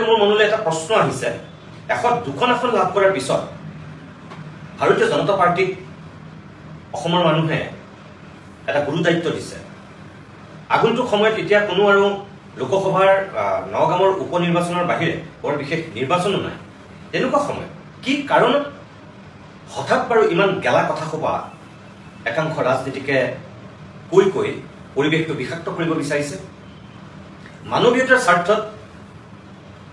মুহূৰ্ততে মোৰ মনলৈ এটা প্ৰশ্ন আহিছে, এশত দুখন আসন লাভ কৰাৰ পিছত ভাৰতীয় জনতা পাৰ্টীক অসমৰ মানুহে এটা গুৰু দায়িত্ব দিছে। আগন্তুক সময়ত এতিয়া কোনো আৰু লোকসভাৰ নগাঁৱৰ উপ নিৰ্বাচনৰ বাহিৰে বৰ বিশেষ নিৰ্বাচনো নাই। তেনেকুৱা সময়ত কি কাৰণত হঠাৎ বাৰু ইমান গেলা কথা সোপা একাংশ ৰাজনীতিকে কৈ পৰিৱেশটো বিষাক্ত কৰিব বিচাৰিছে? মানৱীয়তাৰ স্বাৰ্থত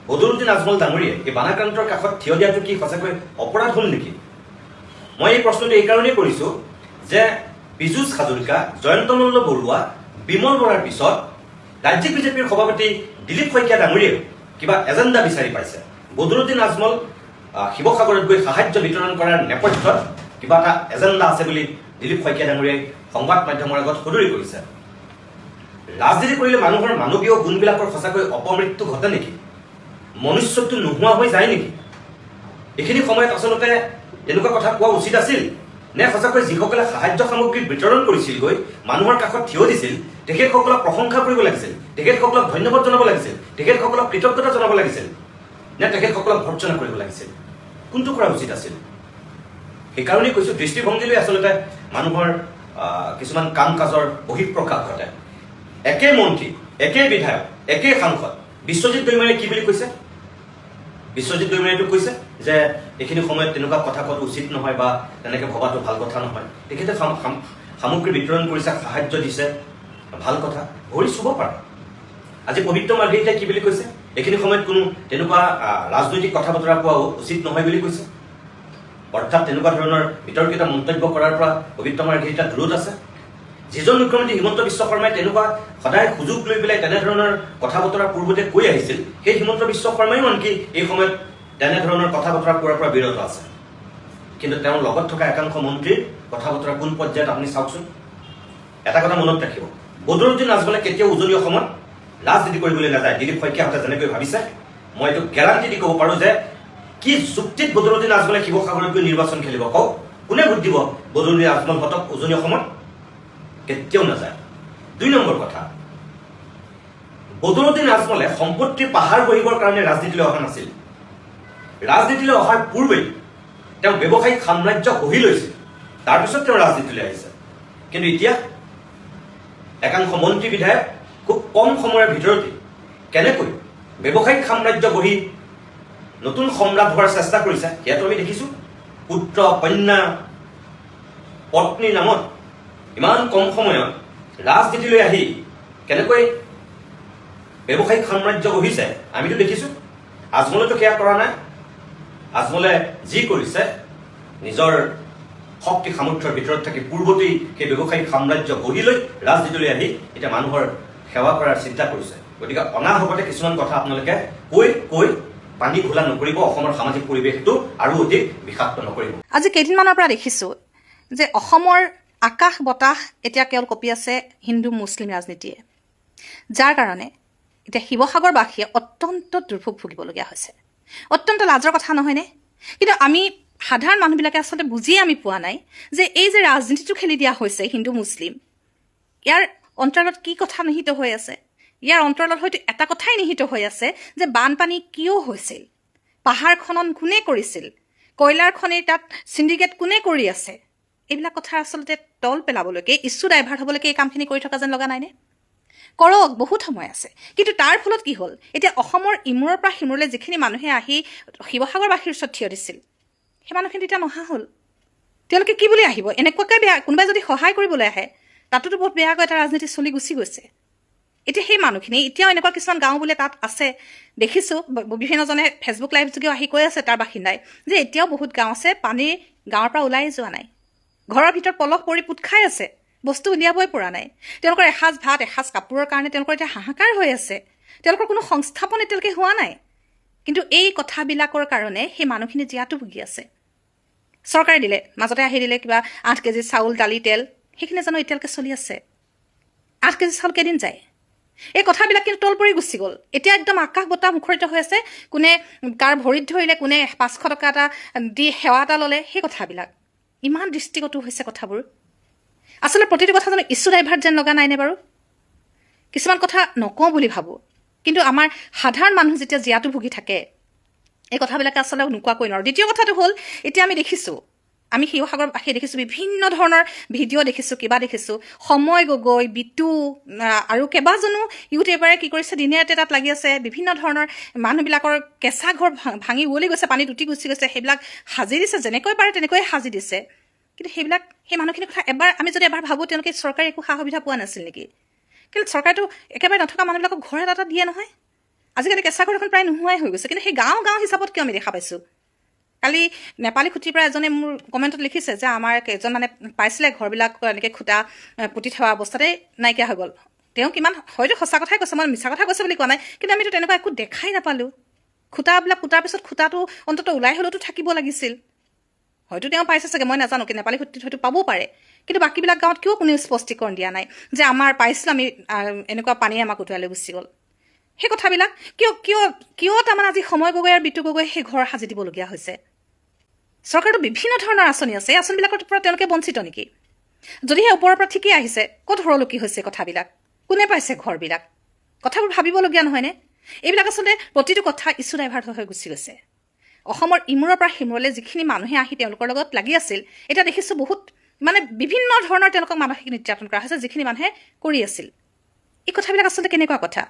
বদৰুদ্দিন আজমল ডাঙৰীয়ে এই বানাক্ৰান্তৰ কাষত থিয় দিয়াটো কি সঁচাকৈ অপৰাধ হ'ল নেকি? মই এই প্ৰশ্নটো এইকাৰণেই কৰিছোঁ যে পীযুষ হাজৰিকা, জয়ন্ত মল্ল বৰুৱা, বিমল বৰাৰ পিছত ৰাজ্যিক বিজেপিৰ সভাপতি দিলীপ শইকীয়া ডাঙৰীয়েও কিবা এজেণ্ডা বিচাৰি পাইছে। বদৰুদ্দিন আজমল শিৱসাগৰত গৈ সাহায্য বিতৰণ কৰাৰ নেপথ্যত কিবা এটা এজেণ্ডা আছে বুলি দিলীপ শইকীয়া ডাঙৰীয়াই সংবাদ মাধ্যমৰ আগত সদৰি কৰিছে। ৰাজনীতি কৰিলে মানুহৰ মানৱীয় গুণবিলাকৰ সঁচাকৈ অপমৃত্যু ঘটে নেকি? মনুষ্যত্ব নোহোৱা হৈ যায় নেকি? এইখিনি সময়ত আচলতে এনেকুৱা কথা কোৱা উচিত আছিল নে সঁচাকৈ যিসকলে সাহায্য সামগ্ৰী বিতৰণ কৰিছিলগৈ, মানুহৰ কাষত থিয় দিছিল, তেখেতসকলক প্ৰশংসা কৰিব লাগিছিল, তেখেতসকলক ধন্যবাদ জনাব লাগিছিল, তেখেতসকলক কৃতজ্ঞতা জনাব লাগিছিল, নে তেখেতসকলক ভৰ্ৎসনা কৰিব লাগিছিল? কোনটো কৰা উচিত আছিল? সেইকাৰণেই কৈছোঁ, দৃষ্টিভংগীলৈ আচলতে মানুহৰ কিছুমান কাম কাজৰ বহিঃপ্ৰকাশ ঘটে। একে মন্ত্ৰী, একে বিধায়ক, একে সাংসদ বিশ্বজিৎ দৈমাৰীয়ে কি বুলি কৈছে? বিশ্বজিৎ দৈমাৰীয়েতো কৈছে যে এইখিনি সময়ত তেনেকুৱা কথা কোৱাটো উচিত নহয় বা তেনেকৈ ভবাটো ভাল কথা নহয়। তেখেতে সামগ্ৰী বিতৰণ কৰিছে, সাহায্য দিছে, ভাল কথা, ভৰি চুব পাৰে। আজি পবিত্ৰ মাৰ্ঘেৰিটাই কি বুলি কৈছে? এইখিনি সময়ত কোনো তেনেকুৱা ৰাজনৈতিক কথা বতৰা কোৱাও উচিত নহয় বুলি কৈছে। অৰ্থাৎ তেনেকুৱা ধৰণৰ বিতৰ্কিত মন্তব্য কৰাৰ পৰা পবিত্ৰ মাৰ্ঘেৰিটা দূৰত আছে। যিজন মুখ্যমন্ত্ৰী হিমন্ত বিশ্ব শৰ্মাই তেনেকুৱা সদায় সুযোগ লৈ পেলাই তেনেধৰণৰ কথা বতৰা পূৰ্বতে কৈ আহিছিল, সেই হিমন্ত বিশ্ব শৰ্মাইও আনকি এই সময়ত তেনেধৰণৰ কথা বতৰা কোৱাৰ পৰা বিৰত আছে। কিন্তু তেওঁৰ লগত থকা একাংশ মন্ত্ৰীৰ কথা বতৰা কোন পৰ্যায়ত আপুনি চাওকচোন। এটা কথা মনত ৰাখিব, বদৰুদ্দিন আজমলে কেতিয়াও উজনি অসমত ৰাজনীতি কৰিবলৈ নাযায়। দিলীপ শইকীয়াহঁতে যেনেকৈ ভাবিছে, মই এইটো গেৰাণ্টি দি ক'ব পাৰোঁ যে কি যুক্তিত বদৰুদ্দিন আজমলে শিৱসাগৰত গৈ নিৰ্বাচন খেলিব? কওক, কোনে ভোট দিব বদৰুদ্দিন আজমলহঁতক উজনি অসমত? কেতিয়াও নাযায়। ২ নম্বৰ কথা, বদৰুদ্দিন আজমলে সম্পত্তিৰ পাহাৰ বহিবৰ কাৰণে ৰাজনীতিলৈ অহা নাছিল। ৰাজনীতিলৈ অহাৰ পূৰ্বেই তেওঁ ব্যৱসায়িক সাম্ৰাজ্য গঢ়ি লৈছিল, তাৰপিছত তেওঁ ৰাজনীতিলৈ আহিছে। কিন্তু এতিয়া একাংশ মন্ত্ৰী বিধায়ক খুব কম সময়ৰ ভিতৰতে কেনেকৈ ব্যৱসায়িক সাম্ৰাজ্য গঢ়ি নতুন সম্ৰাট হোৱাৰ চেষ্টা কৰিছে সেয়াতো আমি দেখিছোঁ। পুত্ৰ, কন্যা, পত্নীৰ নামত ইমান কম সময়ত ৰাজনীতিলৈ আহি কেনেকৈ ব্যৱসায়িক সাম্ৰাজ্য গঢ়িছে আমিতো দেখিছোঁ। আজমলেতো সেয়া কৰা নাই। আজমলে যি কৰিছে নিজৰ শক্তি সামৰ্থ্যৰ ভিতৰত থাকি পূৰ্বতেই সেই ব্যৱসায়িক সাম্ৰাজ্য গঢ়ি লৈ ৰাজনীতিলৈ আহি এতিয়া মানুহৰ সেৱা কৰাৰ চিন্তা কৰিছে। গতিকে অনাহকতে কিছুমান কথা আপোনালোকে কৈ পানী ঘোলা নকৰিব, অসমৰ সামাজিক পৰিৱেশটো আৰু অধিক বিষাক্ত নকৰিব। আজি কেইদিনমানৰ পৰা দেখিছোঁ যে অসমৰ আকাশ বতাহ এতিয়া কেৱল কঁপি আছে হিন্দু মুছলিম ৰাজনীতিয়ে, যাৰ কাৰণে এতিয়া শিৱসাগৰবাসীয়ে অত্যন্ত দুৰ্ভোগ ভুগিবলগীয়া হৈছে। অত্যন্ত লাজৰ কথা নহয়নে? কিন্তু আমি সাধাৰণ মানুহবিলাকে আচলতে বুজিয়ে আমি পোৱা নাই যে এই যে ৰাজনীতিটো খেলি দিয়া হৈছে হিন্দু মুছলিম, ইয়াৰ অন্তৰালত কি কথা নিহিত হৈ আছে। ইয়াৰ অন্তৰালত হয়তো এটা কথাই নিহিত হৈ আছে যে বানপানী কিয় হৈছিল, পাহাৰ খনন কোনে কৰিছিল, কয়লাৰ খনিৰ তাত চিণ্ডিকেট কোনে কৰি আছে। এইবিলাক কথা আচলতে তল পেলাবলৈকে, ইছ্যু ডাইভাৰ্ট হ'বলৈকে এই কামখিনি কৰি থকা যেন লগা নাইনে? কৰক, বহুত সময় আছে। কিন্তু তাৰ ফলত কি হ'ল, এতিয়া অসমৰ ইমূৰৰ পৰা সিমূৰলৈ যিখিনি মানুহে আহি শিৱসাগৰবাসীৰ ওচৰত থিয় দিছিল, সেই মানুহখিনি এতিয়া নহা হ'ল। তেওঁলোকে কি বুলি আহিব? এনেকুৱাকৈ বেয়া, কোনোবাই যদি সহায় কৰিবলৈ আহে তাতোতো বহুত বেয়াকৈ এটা ৰাজনীতি চলি গুচি গৈছে। এতিয়া সেই মানুহখিনি এতিয়াও এনেকুৱা কিছুমান গাঁও বোলে তাত আছে, দেখিছোঁ বিভিন্নজনে ফেচবুক লাইভ যোগেও আহি কৈ আছে তাৰ বাসিন্দাই যে এতিয়াও বহুত গাঁও আছে পানী গাঁৱৰ পৰা ওলাই যোৱা নাই, ঘৰৰ ভিতৰত পলস পৰি পোত খাই আছে, বস্তু উলিয়াবই পৰা নাই। তেওঁলোকৰ এসাঁজ ভাত, এসাঁজ কাপোৰৰ কাৰণে তেওঁলোকৰ এতিয়া হাহাকাৰ হৈ আছে। তেওঁলোকৰ কোনো সংস্থাপন এতিয়ালৈকে হোৱা নাই। কিন্তু এই কথাবিলাকৰ কাৰণে সেই মানুহখিনি জীয়াতো ভুগি আছে। চৰকাৰে দিলে, মাজতে আহি দিলে কিবা 8 কেজি চাউল, দালি, তেল, সেইখিনি জানো এতিয়ালৈকে চলি আছে? 8 কেজি চাউল কেইদিন যায়? এই কথাবিলাক কিন্তু তল পৰি গুচি গ'ল। এতিয়া একদম আকাশ বতাহ মুখৰিত হৈ আছে। কোনে কাৰ ভৰিত ধৰিলে, কোনে 500 টকা এটা দি সেৱা এটা ল'লে, সেই কথাবিলাক ইমান দৃষ্টিগত হৈছে কথাবোৰ। আচলতে প্ৰতিটো কথা জানো ইছ্যু ডাইভাৰ্ট যেন লগা নাইনে বাৰু? কিছুমান কথা নকওঁ বুলি ভাবোঁ, কিন্তু আমাৰ সাধাৰণ মানুহ যেতিয়া জীয়াটো ভুগি থাকে এই কথাবিলাকে আচলতে নোকোৱাকৈ নোৱাৰোঁ। দ্বিতীয় কথাটো হ'ল এতিয়া আমি দেখিছোঁ, আমি শিৱসাগৰবাসীয়ে দেখিছোঁ বিভিন্ন ধৰণৰ ভিডিঅ' দেখিছোঁ, কিবা দেখিছোঁ, সময় গগৈ, বিটু আৰু কেইবাজনো ইউটিউবাৰে কি কৰিছে, দিনে ৰাতে তাত লাগি আছে, বিভিন্ন ধৰণৰ মানুহবিলাকৰ কেঁচা ঘৰ ভাঙি উৱলি গৈছে, পানীত উটি গুচি গৈছে, সেইবিলাক সাজি দিছে, যেনেকৈ পাৰে তেনেকৈয়ে সাজি দিছে। কিন্তু সেইবিলাক সেই মানুহখিনিৰ কথা আমি যদি এবাৰ ভাবোঁ, তেওঁলোকে চৰকাৰে একো সা সুবিধা পোৱা নাছিল নেকি? কিন্তু চৰকাৰেতো একেবাৰে নথকা মানুহবিলাকক ঘৰ এটা দিয়ে নহয়। আজিকালি কেঁচা ঘৰ এখন প্ৰায় নোহোৱাই হৈ গৈছে, কিন্তু সেই গাঁও হিচাপত কিয় আমি দেখা পাইছোঁ? কালি নেপালী খুঁটিৰ পৰা এজনে মোৰ কমেণ্টত লিখিছে যে আমাৰ কেইজন মানে পাইছিলে ঘৰবিলাক এনেকৈ খুটা পুতি থোৱা অৱস্থাতে নাইকিয়া হৈ গ'ল। তেওঁ কিমান হয়তো সঁচা কথাই কৈছে, মই মিছা কথা কৈছে বুলি কোৱা নাই, কিন্তু আমিতো তেনেকুৱা একো দেখাই নাপালোঁ। খুটাবিলাক পুতাৰ পিছত খুটাটো অন্ততঃ ওলাই হ'লেওতো থাকিব লাগিছিল। হয়তো তেওঁ পাইছে চাগে, মই নাজানো, কি নেপালী খুঁটিত হয়তো পাবও পাৰে, কিন্তু বাকীবিলাক গাঁৱত কিয় কোনেও স্পষ্টীকৰণ দিয়া নাই যে আমাৰ পাইছিলোঁ, আমি এনেকুৱা পানীয়ে আমাক উটুৱাই লৈ গুচি গ'ল। সেই কথাবিলাক কিয় তাৰমানে আজি সময় গগৈ আৰু বিটু গগৈ সেই ঘৰ সাজি দিবলগীয়া হৈছে? চৰকাৰতো বিভিন্ন ধৰণৰ আঁচনি আছে, এই আঁচনিবিলাকৰ পৰা তেওঁলোকে বঞ্চিত নেকি? যদিহে ওপৰৰ পৰা ঠিকেই আহিছে, ক'ত হৰলুকি হৈছে কথাবিলাক? কোনে পাইছে ঘৰবিলাক? কথাবোৰ ভাবিবলগীয়া নহয়নে? এইবিলাক আচলতে প্ৰতিটো কথা ইছ্যু ডাইভাৰ্ট হৈ গুচি গৈছে। অসমৰ ইমূৰৰ পৰা সিমূৰলৈ যিখিনি মানুহে আহি তেওঁলোকৰ লগত লাগি আছিল, এতিয়া দেখিছোঁ বহুত মানে বিভিন্ন ধৰণৰ তেওঁলোকক মানসিক নিৰ্যাতন কৰা হৈছে, যিখিনি মানুহে কৰি আছিল। এই কথাবিলাক আচলতে কেনেকুৱা কথা?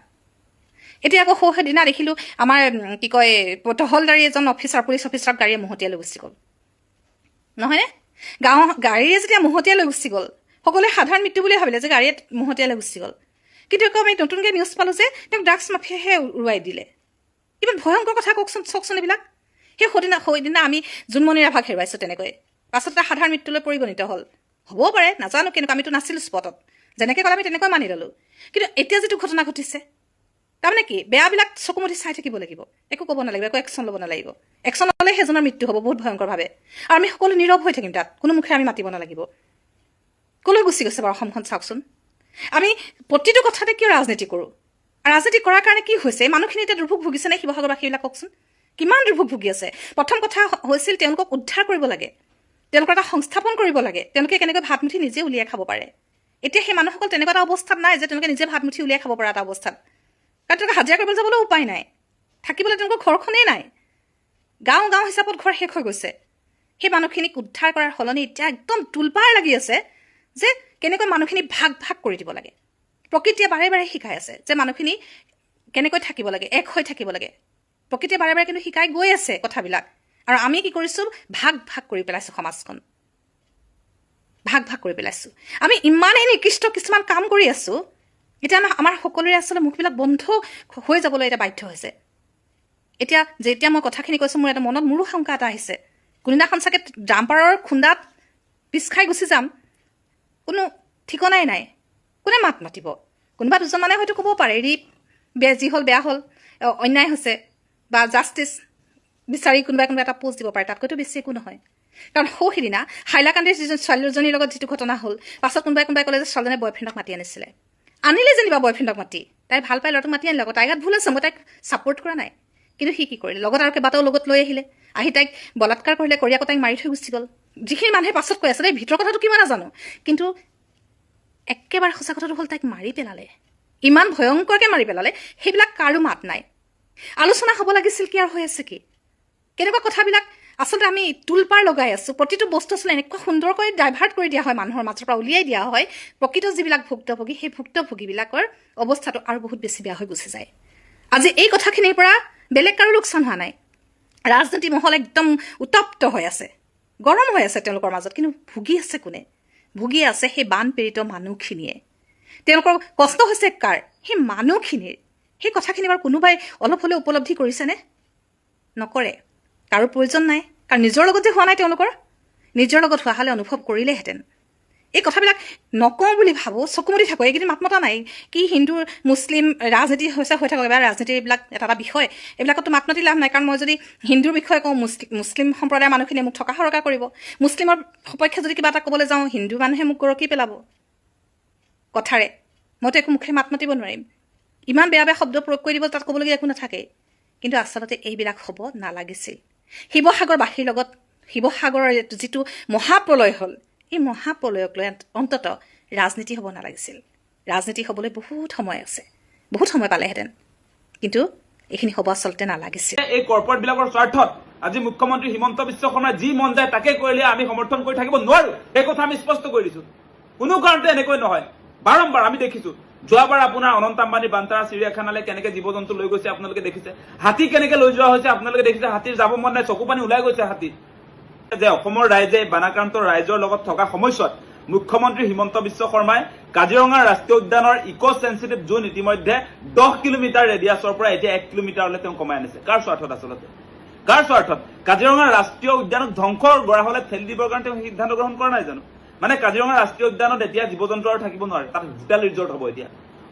এতিয়া আকৌ সেইদিনা দেখিলোঁ আমাৰ কি কয় টহলদাৰী এজন পুলিচ অফিচাৰক গাড়ীয়ে মহতিয়াই লৈ গুচি গ'ল, নহয়নে? গাড়ীৰে যেতিয়া মহতিয়াই লৈ গুচি গ'ল, সকলোৱে সাধাৰণ মৃত্যু বুলিয়ে ভাবিলে যে গাড়ীয়ে মহতিয়াই লৈ গুচি গ'ল। কিন্তু আকৌ আমি নতুনকৈ নিউজ পালোঁ যে তেওঁক ড্ৰাগছ মাফিয়াহে উৰুৱাই দিলে। কিমান ভয়ংকৰ কথা চাওকচোন এইবিলাক। সেইদিনা আমি জোনমণি ৰাভাক হেৰুৱাইছোঁ তেনেকৈ, পাছত এটা সাধাৰণ মৃত্যুলৈ পৰিগণিত হ'ল। হ'বও পাৰে, নাজানো, কেনেকুৱা, আমিতো নাছিলোঁ স্পটত, যেনেকৈ ক'লে আমি তেনেকৈ মানি ল'লোঁ। কিন্তু এতিয়া যিটো ঘটনা ঘটিছে, তাৰমানে কি, বেয়াবিলাক চকুমুঠি চাই থাকিব লাগিব, একো ক'ব নালাগিব, একো একশ্যন ল'ব নালাগিব। একশ্যন ল'লে সেইজনৰ মৃত্যু হ'ব বহুত ভয়ংকৰভাৱে, আৰু আমি সকলো নীৰৱ হৈ থাকিম, তাত কোনো মুখে আমি মাতিব নালাগিব। ক'লৈ গুচি গৈছে বাৰু অসমখন চাওকচোন। আমি প্ৰতিটো কথাতে কিয় ৰাজনীতি কৰোঁ? ৰাজনীতি কৰাৰ কাৰণে কি হৈছে? এই মানুহখিনি এতিয়া দুৰ্ভোগ ভুগিছে নে শিৱসাগৰবাসীবিলাক? কওকচোন, কিমান দুৰ্ভোগ ভুগি আছে। প্ৰথম কথা হৈছিল তেওঁলোকক উদ্ধাৰ কৰিব লাগে, তেওঁলোকৰ এটা সংস্থাপন কৰিব লাগে, তেওঁলোকে কেনেকৈ ভাতমুঠি নিজে উলিয়াই খাব পাৰে। এতিয়া সেই মানুহসকল তেনেকুৱা এটা অৱস্থাত নাই যে তেওঁলোকে নিজে ভাতমুঠি উলিয়াই খাব পৰা এটা অৱস্থাত, কাৰণ তেওঁলোকে হাজিৰা কৰিবলৈ যাবলৈও উপায় নাই, থাকিবলৈ তেওঁলোকৰ ঘৰখনেই নাই, গাঁও হিচাপত ঘৰ শেষ হৈ গৈছে। সেই মানুহখিনিক উদ্ধাৰ কৰাৰ সলনি এতিয়া একদম তোলপাৰ লাগি আছে যে কেনেকৈ মানুহখিনি ভাগ কৰি দিব লাগে। প্ৰকৃতিয়ে বাৰে বাৰে শিকাই আছে যে মানুহখিনি কেনেকৈ থাকিব লাগে, এক হৈ থাকিব লাগে। প্ৰকৃতিয়ে বাৰে বাৰে কিন্তু শিকাই গৈ আছে কথাবিলাক, আৰু আমি কি কৰিছোঁ, ভাগ কৰি পেলাইছোঁ সমাজখন, ভাগ কৰি পেলাইছোঁ। আমি ইমানেই নিকৃষ্ট কিছুমান কাম কৰি আছোঁ, এতিয়া আমাৰ সকলোৰে আচলতে মুখবিলাক বন্ধ হৈ যাবলৈ এতিয়া বাধ্য হৈছে। যেতিয়া মই কথাখিনি কৈছোঁ, মোৰ এটা মনত মোৰো শংকা এটা আহিছে, কোনোদিনাখন চাগে ডাম্পাৰৰ খুন্দাত পিছ খাই গুচি যাম, কোনো ঠিকনাই নাই, কোনে মাত মাতিব? কোনোবা দুজন মানে হয়তো ক'ব পাৰে ৰিপ যি হ'ল বেয়া হ'ল, অন্যায় হৈছে, বা জাষ্টিচ বিচাৰি কোনোবাই এটা পোষ্ট দিব পাৰে, তাতকৈতো বেছি একো নহয়। কাৰণ সিদিনা হাইলাকান্দিৰ যিজন ছোৱালীজনীৰ লগত যিটো ঘটনা হ'ল, পাছত কোনোবাই ক'লে যে ছোৱালীজনে বয়ফ্ৰেণ্ডক মাতি আনিলে যেনিবা বয়ফ্ৰেণ্ডক মাতি, তাই ভাল পাই ল'ৰাটোক মাতি আনিলে, আকৌ তাই গাত ভুল আছে, মই তাইক ছাপোৰ্ট কৰা নাই, কিন্তু সি কি কৰিলে, লগত আৰু কেইবাটাও লগত লৈ আহি তাইক বলাৎকাৰ কৰিলে, কৰি আকৌ তাইক মাৰি থৈ গুচি গ'ল। যিখিনি মানুহে পাছত কৈ আছে, তাই ভিতৰৰ কথাটো কিমান নাজানো, কিন্তু একেবাৰে সঁচা কথাটো হ'ল তাইক মাৰি পেলালে, ইমান ভয়ংকৰকৈ মাৰি পেলালে। সেইবিলাক কাৰো মাত নাই, আলোচনা হ'ব লাগিছিল কি আৰু হৈ আছে কি, কেনেকুৱা কথাবিলাক আচলতে আমি তোলপাৰ লগাই আছোঁ। প্ৰতিটো বস্তু আচলতে এনেকুৱা সুন্দৰকৈ ডাইভাৰ্ট কৰি দিয়া হয়, মানুহৰ মাজৰ পৰা উলিয়াই দিয়া হয়, প্ৰকৃত যিবিলাক ভুক্তভোগী, সেই ভুক্তভোগীবিলাকৰ অৱস্থাটো আৰু বহুত বেছি বেয়া হৈ গুচি যায়। আজি এই কথাখিনিৰ পৰা বেলেগ কাৰো লোকচান হোৱা নাই, ৰাজনীতি মহল একদম উত্তপ্ত হৈ আছে, গৰম হৈ আছে তেওঁলোকৰ মাজত, কিন্তু ভুগি আছে কোনে? ভুগি আছে সেই বানপীড়িত মানুহখিনিয়ে। তেওঁলোকৰ কষ্ট হৈছে কাৰ? সেই মানুহখিনিৰ। সেই কথাখিনি বাৰু কোনোবাই অলপ হ'লেও উপলব্ধি কৰিছেনে? নকৰে, কাৰো প্ৰয়োজন নাই, কাৰণ নিজৰ লগত যে হোৱা নাই, তেওঁলোকৰ নিজৰ লগত হোৱা হ'লে অনুভৱ কৰিলেহেঁতেন। এই কথাবিলাক নকওঁ বুলি ভাবোঁ, চকুমুঠি থাকোঁ, এইকেইদিন মাত মতা নাই, কি হিন্দু মুছলিম ৰাজনীতি হৈছে হৈ থাকক, এবাৰ ৰাজনীতি এইবিলাক এটা বিষয়, এইবিলাকতো মাত মাতি লাভ নাই, কাৰণ মই যদি হিন্দুৰ বিষয়ে কওঁ, মুছলিম সম্প্ৰদায়ৰ মানুহখিনিয়ে মোক থকা সৰকা কৰিব, মুছলিমৰ সপক্ষে যদি কিবা এটা ক'বলৈ যাওঁ, হিন্দু মানুহে মোক গৰকি পেলাব কথাৰে, মইতো একো মুখে মাত মাতিব নোৱাৰিম, ইমান বেয়া শব্দ প্ৰয়োগ কৰি দিব, তাত ক'বলগীয়া একো নাথাকে। কিন্তু আচলতে এইবিলাক হ'ব নালাগিছিল। শিৱসাগৰবাসীৰ লগত শিৱসাগৰৰ যিটো মহাপ্ৰলয় হ'ল, এই মহাপ্ৰলয়ক লৈ অন্ততঃ ৰাজনীতি হ'ব নালাগিছিল। ৰাজনীতি হ'বলৈ বহুত সময় আছে, বহুত সময় পালেহেঁতেন, কিন্তু এইখিনি হ'ব আচলতে নালাগিছিল। এই কৰ্পৰেট বিলাকৰ স্বাৰ্থত আজি মুখ্যমন্ত্ৰী হিমন্ত বিশ্ব শৰ্মাই যি মন যায় তাকে কৰিলে আমি সমৰ্থন কৰি থাকিব নোৱাৰো, সেই কথা আমি স্পষ্ট কৰি দিছো। কোনো কাৰণতে এনেকৈ নহয়। বাৰম্বাৰ আমি দেখিছো, যোৱাবাৰ আপোনাৰ অনন্ত আম্বানী বান্তাৰা চিৰিয়াখানালৈ কেনেকে জীৱ জন্তু লৈ গৈছে আপোনালোকে দেখিছে, হাতী কেনেকে লৈ যোৱা হৈছে আপোনালোকে দেখিছে, হাতীৰ যাব মন নাই, চকু পানী ওলাই গৈছে হাতী। যে অসমৰ ৰাইজে বানাক্ৰান্ত ৰাইজৰ লগত থকা সময়ছোৱাত মুখ্যমন্ত্ৰী হিমন্ত বিশ্ব শৰ্মাই কাজিৰঙা ৰাষ্ট্ৰীয় উদ্যানৰ ইক' চেঞ্চিটিভ জোন ইতিমধ্যে 10 কিলোমিটাৰ ৰেডিয়াছৰ পৰা এতিয়া 1 কিলোমিটাৰলৈ তেওঁ কমাই আনিছে। কাৰ স্বাৰ্থত আচলতে? কাৰ স্বাৰ্থত? কাজিৰঙা ৰাষ্ট্ৰীয় উদ্যানক ধ্বংসৰ গৰাহলৈ ঠেলি দিবৰ কাৰণে তেওঁ সিদ্ধান্ত গ্ৰহণ কৰা নাই জানো? মানে কাজিৰঙা ৰাষ্ট্ৰীয় উদ্যানত এতিয়া জীৱ জন্তু আৰু থাকিব নোৱাৰে, তাত হোটেল ৰিজৰ্ট হ'ব। এতিয়া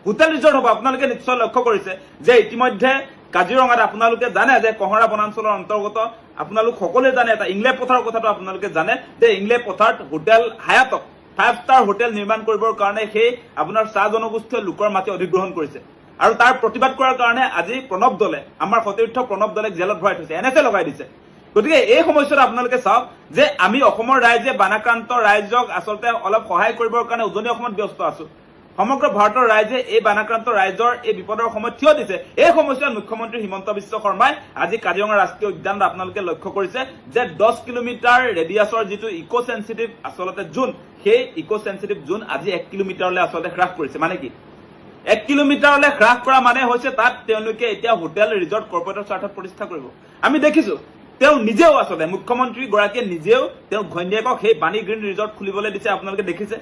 হোটেল ৰিজৰ্ট হ'ব। আপোনালোকে নিশ্চয় লক্ষ্য কৰিছে যে ইতিমধ্যে কাজিৰঙাত আপোনালোকে জানে যে কহৰা বনাঞ্চলৰ অন্তৰ্গত আপোনালোক সকলোৱে জানে এটা ইংলেপ পথাৰৰ কথাটো আপোনালোকে জানে যে ইংলেপ পথাৰত হোটেল হায়াতক 5 ষ্টাৰ হোটেল নিৰ্মাণ কৰিবৰ কাৰণে সেই আপোনাৰ চাহ জনগোষ্ঠীয় লোকৰ মাটি অধিগ্ৰহণ কৰিছে। আৰু তাৰ প্ৰতিবাদ কৰাৰ কাৰণে আজি প্ৰণৱ দলে, আমাৰ সতীৰ্থ প্ৰণৱ দলে জেলত ভৰাই থৈছে, এনেকে লগাই দিছে। গতিকে এই সময়ছোৱাত আপোনালোকে চাওক যে আমি অসমৰ ৰাইজে বানাক্ৰান্ত ৰাইজক আচলতে অলপ সহায় কৰিবৰ কাৰণে উজনি অসমত ব্যস্ত আছো। সমগ্ৰ ভাৰতৰ ৰাইজে এই বানাক্ৰান্ত ৰাইজৰ এই বিপদৰ সময়ত থিয় দিছে। এই সময়ছোৱাত মুখ্যমন্ত্ৰী হিমন্ত বিশ্ব শৰ্মাই আজি কাজিৰঙা ৰাষ্ট্ৰীয় উদ্যানত আপোনালোকে লক্ষ্য কৰিছে যে 10 কিলোমিটাৰ ৰেডিয়াছৰ যিটো ইক' চেঞ্চিটিভ আচলতে জোন, সেই ইক' চেঞ্চিটিভ জোন আজি 1 কিলোমিটাৰলৈ আচলতে হ্ৰাস কৰিছে। মানে কি 1 কিলোমিটাৰলৈ হ্ৰাস কৰা মানে হৈছে তাত তেওঁলোকে এতিয়া হোটেল ৰিজৰ্ট কৰ্পৰেটৰ স্বাৰ্থত প্ৰতিষ্ঠা কৰিব। আমি দেখিছো তেওঁ নিজেও আচলতে মুখ্যমন্ত্ৰী গৰাকীয়ে নিজেও তেওঁ ঘৈণীয়েকক সেই বাণী গ্ৰীণ ৰিজৰ্ট খুলিবলৈ দিছে। আপোনালোকে দেখিছে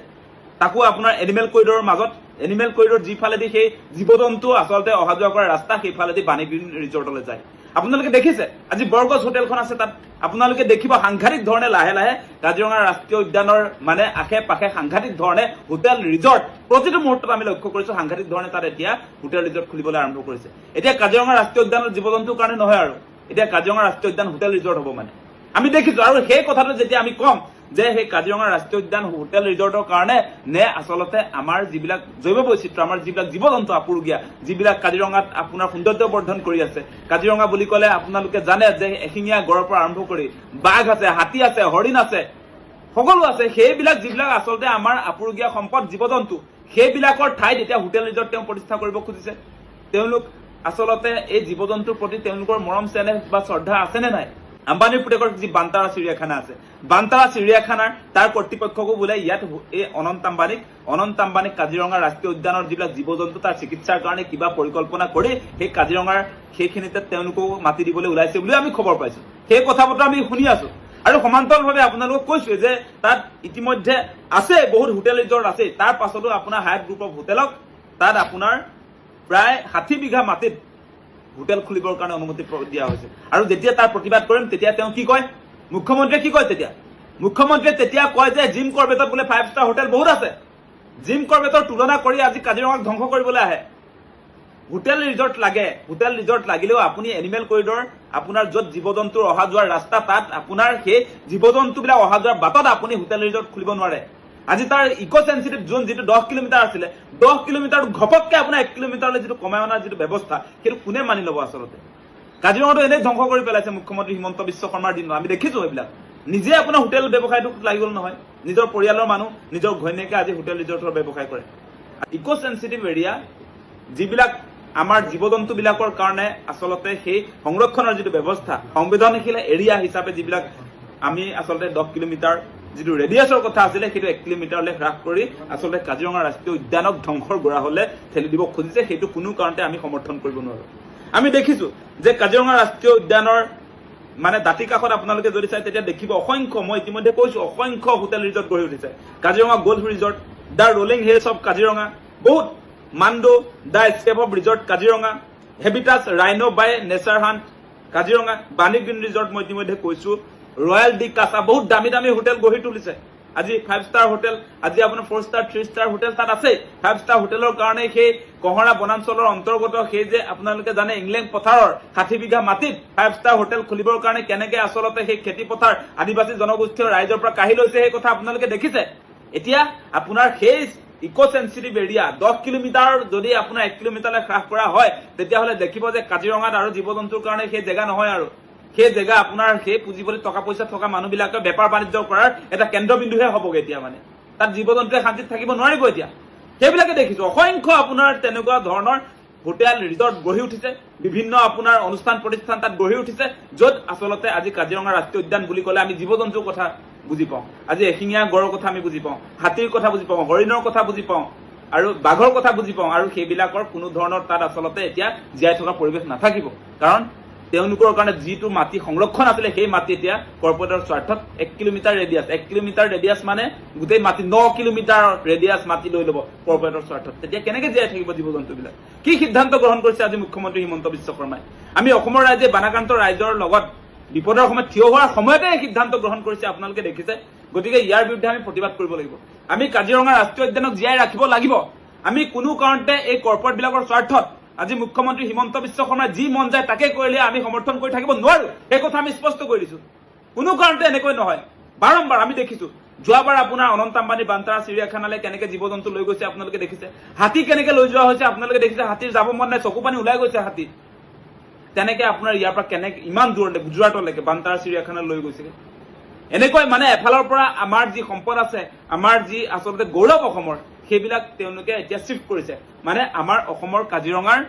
তাকো আপোনাৰ এনিমেল কৰিডৰৰ মাজত, এনিমেল কৰিডৰ যিফালেদি সেই জীৱ জন্তু আচলতে অহা যোৱা কৰা ৰাস্তা সেইফালেদি বাণী গ্ৰীণ ৰিজৰ্টলৈ যায়। আপোনালোকে দেখিছে আজি বৰগছ হোটেলখন আছে, তাত আপোনালোকে দেখিব সাংঘাতিক ধৰণে লাহে লাহে কাজিৰঙা ৰাষ্ট্ৰীয় উদ্যানৰ মানে আশে পাশে সাংঘাতিক ধৰণে হোটেল ৰিজৰ্ট প্ৰতিটো মুহূৰ্তত আমি লক্ষ্য কৰিছো সাংঘাতিক ধৰণে তাত এতিয়া হোটেল ৰিজৰ্ট খুলিবলৈ আৰম্ভ কৰিছে। এতিয়া কাজিৰঙা ৰাষ্ট্ৰীয় উদ্যানৰ জীৱ জন্তুৰ কাৰণে নহয় আৰু এতিয়া কাজিৰঙা ৰাষ্ট্ৰীয় উদ্যান হোটেল ৰিজৰ্ট হ'ব মানে আমি দেখিছো। আৰু সেই কথাটো যেতিয়া আমি কম যে সেই কাজিৰঙা ৰাষ্ট্ৰীয় উদ্যান হোটেল ৰিজৰ্টৰ কাৰণে নে আচলতে আমাৰ যিবিলাক জৈৱ বৈচিত্ৰ্য, আমাৰ যিবিলাক জীৱ জন্তু আপুৰুগীয়া, যিবিলাক কাজিৰঙাত আপোনাৰ সৌন্দৰ্য বৰ্ধন কৰি আছে। কাজিৰঙা বুলি ক'লে আপোনালোকে জানে যে এশিঙীয়া গড়ৰ পৰা আৰম্ভ কৰি বাঘ আছে, হাতী আছে, হৰিণ আছে, সকলো আছে। সেইবিলাক যিবিলাক আচলতে আমাৰ আপুৰুগীয়া সম্পদ জীৱ জন্তু, সেইবিলাকৰ ঠাইত এতিয়া হোটেল ৰিজৰ্ট তেওঁ প্ৰতিষ্ঠা কৰিব খুজিছে। তেওঁলোক আচলতে এই জীৱ জন্তুৰ প্ৰতি তেওঁলোকৰ মৰম চেনেহ বা শ্ৰদ্ধা আছেনে নাই? আম্বানীৰ পুতেকৰ যি বান্তাৰা চিৰিয়াখানা আছে, বান্তাৰা চিৰিয়াখানাৰ তাৰ কৰ্তৃপক্ষকো বোলে ইয়াত এই অনন্ত আম্বানীক কাজিৰঙা ৰাষ্ট্ৰীয় উদ্যানৰ যিবিলাক জীৱ জন্তু তাৰ চিকিৎসাৰ কাৰণে কিবা পৰিকল্পনা কৰি সেই কাজিৰঙাৰ সেইখিনিতে তেওঁলোকো মাতি দিবলৈ ওলাইছে বুলি আমি খবৰ পাইছো। সেই কথা বতৰা আমি শুনি আছো। আৰু সমান্তৰালভাৱে আপোনালোকক কৈছো যে তাত ইতিমধ্যে আছে বহুত হোটেল ৰিজৰ্ট আছে। তাৰ পাছতো আপোনাৰ হায়াত গ্ৰুপ অফ হোটেলক তাত আপোনাৰ প্ৰায় 60 বিঘা মাটিত হোটেল খুলিবৰ কাৰণে অনুমতি দিয়া হৈছে। আৰু যেতিয়া তাৰ প্ৰতিবাদ কৰিম তেতিয়া তেওঁ কি কয়, মুখ্যমন্ত্ৰীয়ে কি কয়, মুখ্যমন্ত্ৰীয়ে তেতিয়া কয় যে জিম কৰ্বেটত বোলে 5 ষ্টাৰ হোটেল বহুত আছে। জিম কৰ্বেটৰ তুলনা কৰি আজি কাজিৰঙাক ধ্বংস কৰিবলৈ আহে। হোটেল ৰিজৰ্ট লাগে, হোটেল ৰিজৰ্ট লাগিলেও আপুনি এনিমেল কৰিডৰ আপোনাৰ য'ত জীৱ জন্তুৰ অহা যোৱাৰ ৰাস্তা, তাত আপোনাৰ সেই জীৱ জন্তুবিলাক অহা যোৱাৰ বাটত আপুনি হোটেল ৰিজৰ্ট খুলিব নোৱাৰে। আজি তাৰ ইক' চেঞ্চিটিভ জোন যিটো 10 কিলোমিটাৰ আছিলে, 10 কিলোমিটাৰ ঘপককে আপোনাৰ 1 কিলোমিটাৰলৈ যিটো কমাই অনাৰ যিটো ব্যৱস্থা, সেইটো কোনে মানি ল'ব? আচলতে কাজিৰঙাটো এনেই ধ্বংস কৰি পেলাইছে মুখ্যমন্ত্ৰী হিমন্ত বিশ্ব শৰ্মাৰ দিনত। আমি দেখিছো এইবিলাক। নিজে আপোনাৰ হোটেল ব্যৱসায়টো লাগি গ'ল নহয়, নিজৰ পৰিয়ালৰ মানুহ, নিজৰ ঘৈণীয়েকে আজি হোটেল ৰিজৰ্টৰ ব্যৱসায় কৰে। ইক' চেঞ্চিটিভ এৰিয়া যিবিলাক আমাৰ জীৱ জন্তুবিলাকৰ কাৰণে আচলতে সেই সংৰক্ষণৰ যিটো ব্যৱস্থা, সংবেদনশীল এৰিয়া হিচাপে যিবিলাক আমি আচলতে 10 কিলোমিটাৰ যিটো ৰেডিয়াছৰ কথা আছিলে সেইটো 1 কিলোমিটাৰলৈ হ্ৰাস কৰি আচলতে কাজিৰঙা ৰাষ্ট্ৰীয় উদ্যানক ধ্বংসৰ গৰাহলৈ ঠেলি দিব খুজিছে। সেইটো কোনো কাৰণতে আমি সমৰ্থন কৰিব নোৱাৰো। আমি দেখিছো যে কাজিৰঙা ৰাষ্ট্ৰীয় উদ্যানৰ মানে দাঁতি কাষত আপোনালোকে যদি চাই তেতিয়া দেখিব অসংখ্য, মই ইতিমধ্যে কৈছো অসংখ্য হোটেল ৰিজৰ্ট গঢ়ি উঠিছে। Kaziranga golf resort, the rolling hills of Kaziranga, বহুত মাণ্ডো, the escape of resort Kaziranga, habitats rhino by nature hunt Kaziranga, Bani green resort মই ইতিমধ্যে কৈছো, ৰয়েল ডি কাছা, বহুত দামী দামী হোটেল গঢ়ি তুলিছে। আজি 5 ষ্টাৰ হোটেল, আজি আপোনাৰ 4 ষ্টাৰ 3 ষ্টাৰ হোটেল তাত আছে। 5 ষ্টাৰ হোটেলৰ কাৰণে সেই কহৰা বনাঞ্চলৰ অন্তৰ্গত সেই যে আপোনালোকে জানে ইংলেণ্ড পথাৰৰ 60 বিঘা মাটিত 5 ষ্টাৰ হোটেল খুলিবৰ কাৰণে কেনেকে আচলতে সেই খেতি পথাৰ আদিবাসী জনগোষ্ঠীয় ৰাইজৰ পৰা কাঢ়ি লৈছে সেই কথা আপোনালোকে দেখিছে। এতিয়া আপোনাৰ সেই ইক' চেঞ্চিটিভ এৰিয়া 10 কিলোমিটাৰ যদি আপোনাৰ 1 কিলোমিটাৰলৈ হ্ৰাস কৰা হয় তেতিয়াহ'লে দেখিব যে কাজিৰঙাত আৰু জীৱ জন্তুৰ কাৰণে সেই জেগা নহয় আৰু সেই জেগা আপোনাৰ সেই পুঁজিপতি টকা পইচা থকা মানুহবিলাকে বেপাৰ বাণিজ্য কৰাৰ এটা কেন্দ্ৰবিন্দুহে হ'বগে এতিয়া। মানে তাত জীৱ জন্তুৱে শান্তিত থাকিব নোৱাৰিব এতিয়া। সেইবিলাকে দেখিছো অসংখ্য আপোনাৰ তেনেকুৱা ধৰণৰ হোটেল ৰিজৰ্ট গঢ়ি উঠিছে, বিভিন্ন আপোনাৰ অনুষ্ঠান প্ৰতিষ্ঠান তাত গঢ়ি উঠিছে, য'ত আচলতে আজি কাজিৰঙা ৰাষ্ট্ৰীয় উদ্যান বুলি ক'লে আমি জীৱ জন্তুৰ কথা বুজি পাওঁ। আজি এশিঙীয়া গড়ৰ কথা আমি বুজি পাওঁ, হাতীৰ কথা বুজি পাওঁ, হৰিণৰ কথা বুজি পাওঁ আৰু বাঘৰ কথা বুজি পাওঁ, আৰু সেইবিলাকৰ কোনো ধৰণৰ তাত আচলতে এতিয়া জীয়াই থকাৰ পৰিৱেশ নাথাকিব। কাৰণ তেওঁলোকৰ কাৰণে যিটো মাটি সংৰক্ষণ আছিলে সেই মাটি এতিয়া কৰ্পৰেটৰ স্বাৰ্থত 1 কিলোমিটাৰ ৰেডিয়াছ, 1 কিলোমিটাৰ ৰেডিয়াছ মানে গোটেই মাটি 9 কিলোমিটাৰ ৰেডিয়াছ মাটি লৈ ল'ব কৰ্পৰেটৰ স্বাৰ্থত। তেতিয়া কেনেকে জীয়াই থাকিব জীৱ জন্তুবিলাক? কি সিদ্ধান্ত গ্ৰহণ কৰিছে আজি মুখ্যমন্ত্ৰী হিমন্ত বিশ্ব শৰ্মাই? আমি অসমৰ ৰাইজে বানাক্ৰান্ত ৰাইজৰ লগত বিপদৰ সময়ত থিয় হোৱাৰ সময়তে এই সিদ্ধান্ত গ্ৰহণ কৰিছে, আপোনালোকে দেখিছে। গতিকে ইয়াৰ বিৰুদ্ধে আমি প্ৰতিবাদ কৰিব লাগিব। আমি কাজিৰঙা ৰাষ্ট্ৰীয় উদ্যানক জীয়াই ৰাখিব লাগিব। আমি কোনো কাৰণতে এই কৰ্পৰেটবিলাকৰ স্বাৰ্থত আজি মুখ্যমন্ত্ৰী হিমন্ত বিশ্ব শৰ্মাই যি মন যায় তাকে কৰিলে আমি সমৰ্থন কৰি থাকিব নোৱাৰো, এই কথা আমি স্পষ্ট কৰি দিছো। কোনো কাৰণতে এনেকৈ নহয়। বাৰম্বাৰ আমি দেখিছো, যোৱাবাৰ আপোনাৰ অনন্ত আম্বানী বান্তাৰা চিৰিয়াখানালৈ কেনেকে জীৱ জন্তু লৈ গৈছে আপোনালোকে দেখিছে। হাতী কেনেকে লৈ যোৱা হৈছে আপোনালোকে দেখিছে। হাতীৰ যাব মন নাই, চকু পানী ওলাই গৈছে হাতী। তেনেকে আপোনাৰ ইয়াৰ পৰা কেনেকে ইমান দূৰলৈ গুজৰাটলৈকে বান্তাৰা চিৰিয়াখানা লৈ গৈছে। এনেকৈ মানে এফালৰ পৰা আমাৰ যি সম্পদ আছে, আমাৰ যি আচলতে গৌৰৱ অসমৰ, সেইবিলাক তেওঁলোকে এতিয়া চিফ্ট কৰিছে। মানে আমাৰ অসমৰ কাজিৰঙাৰ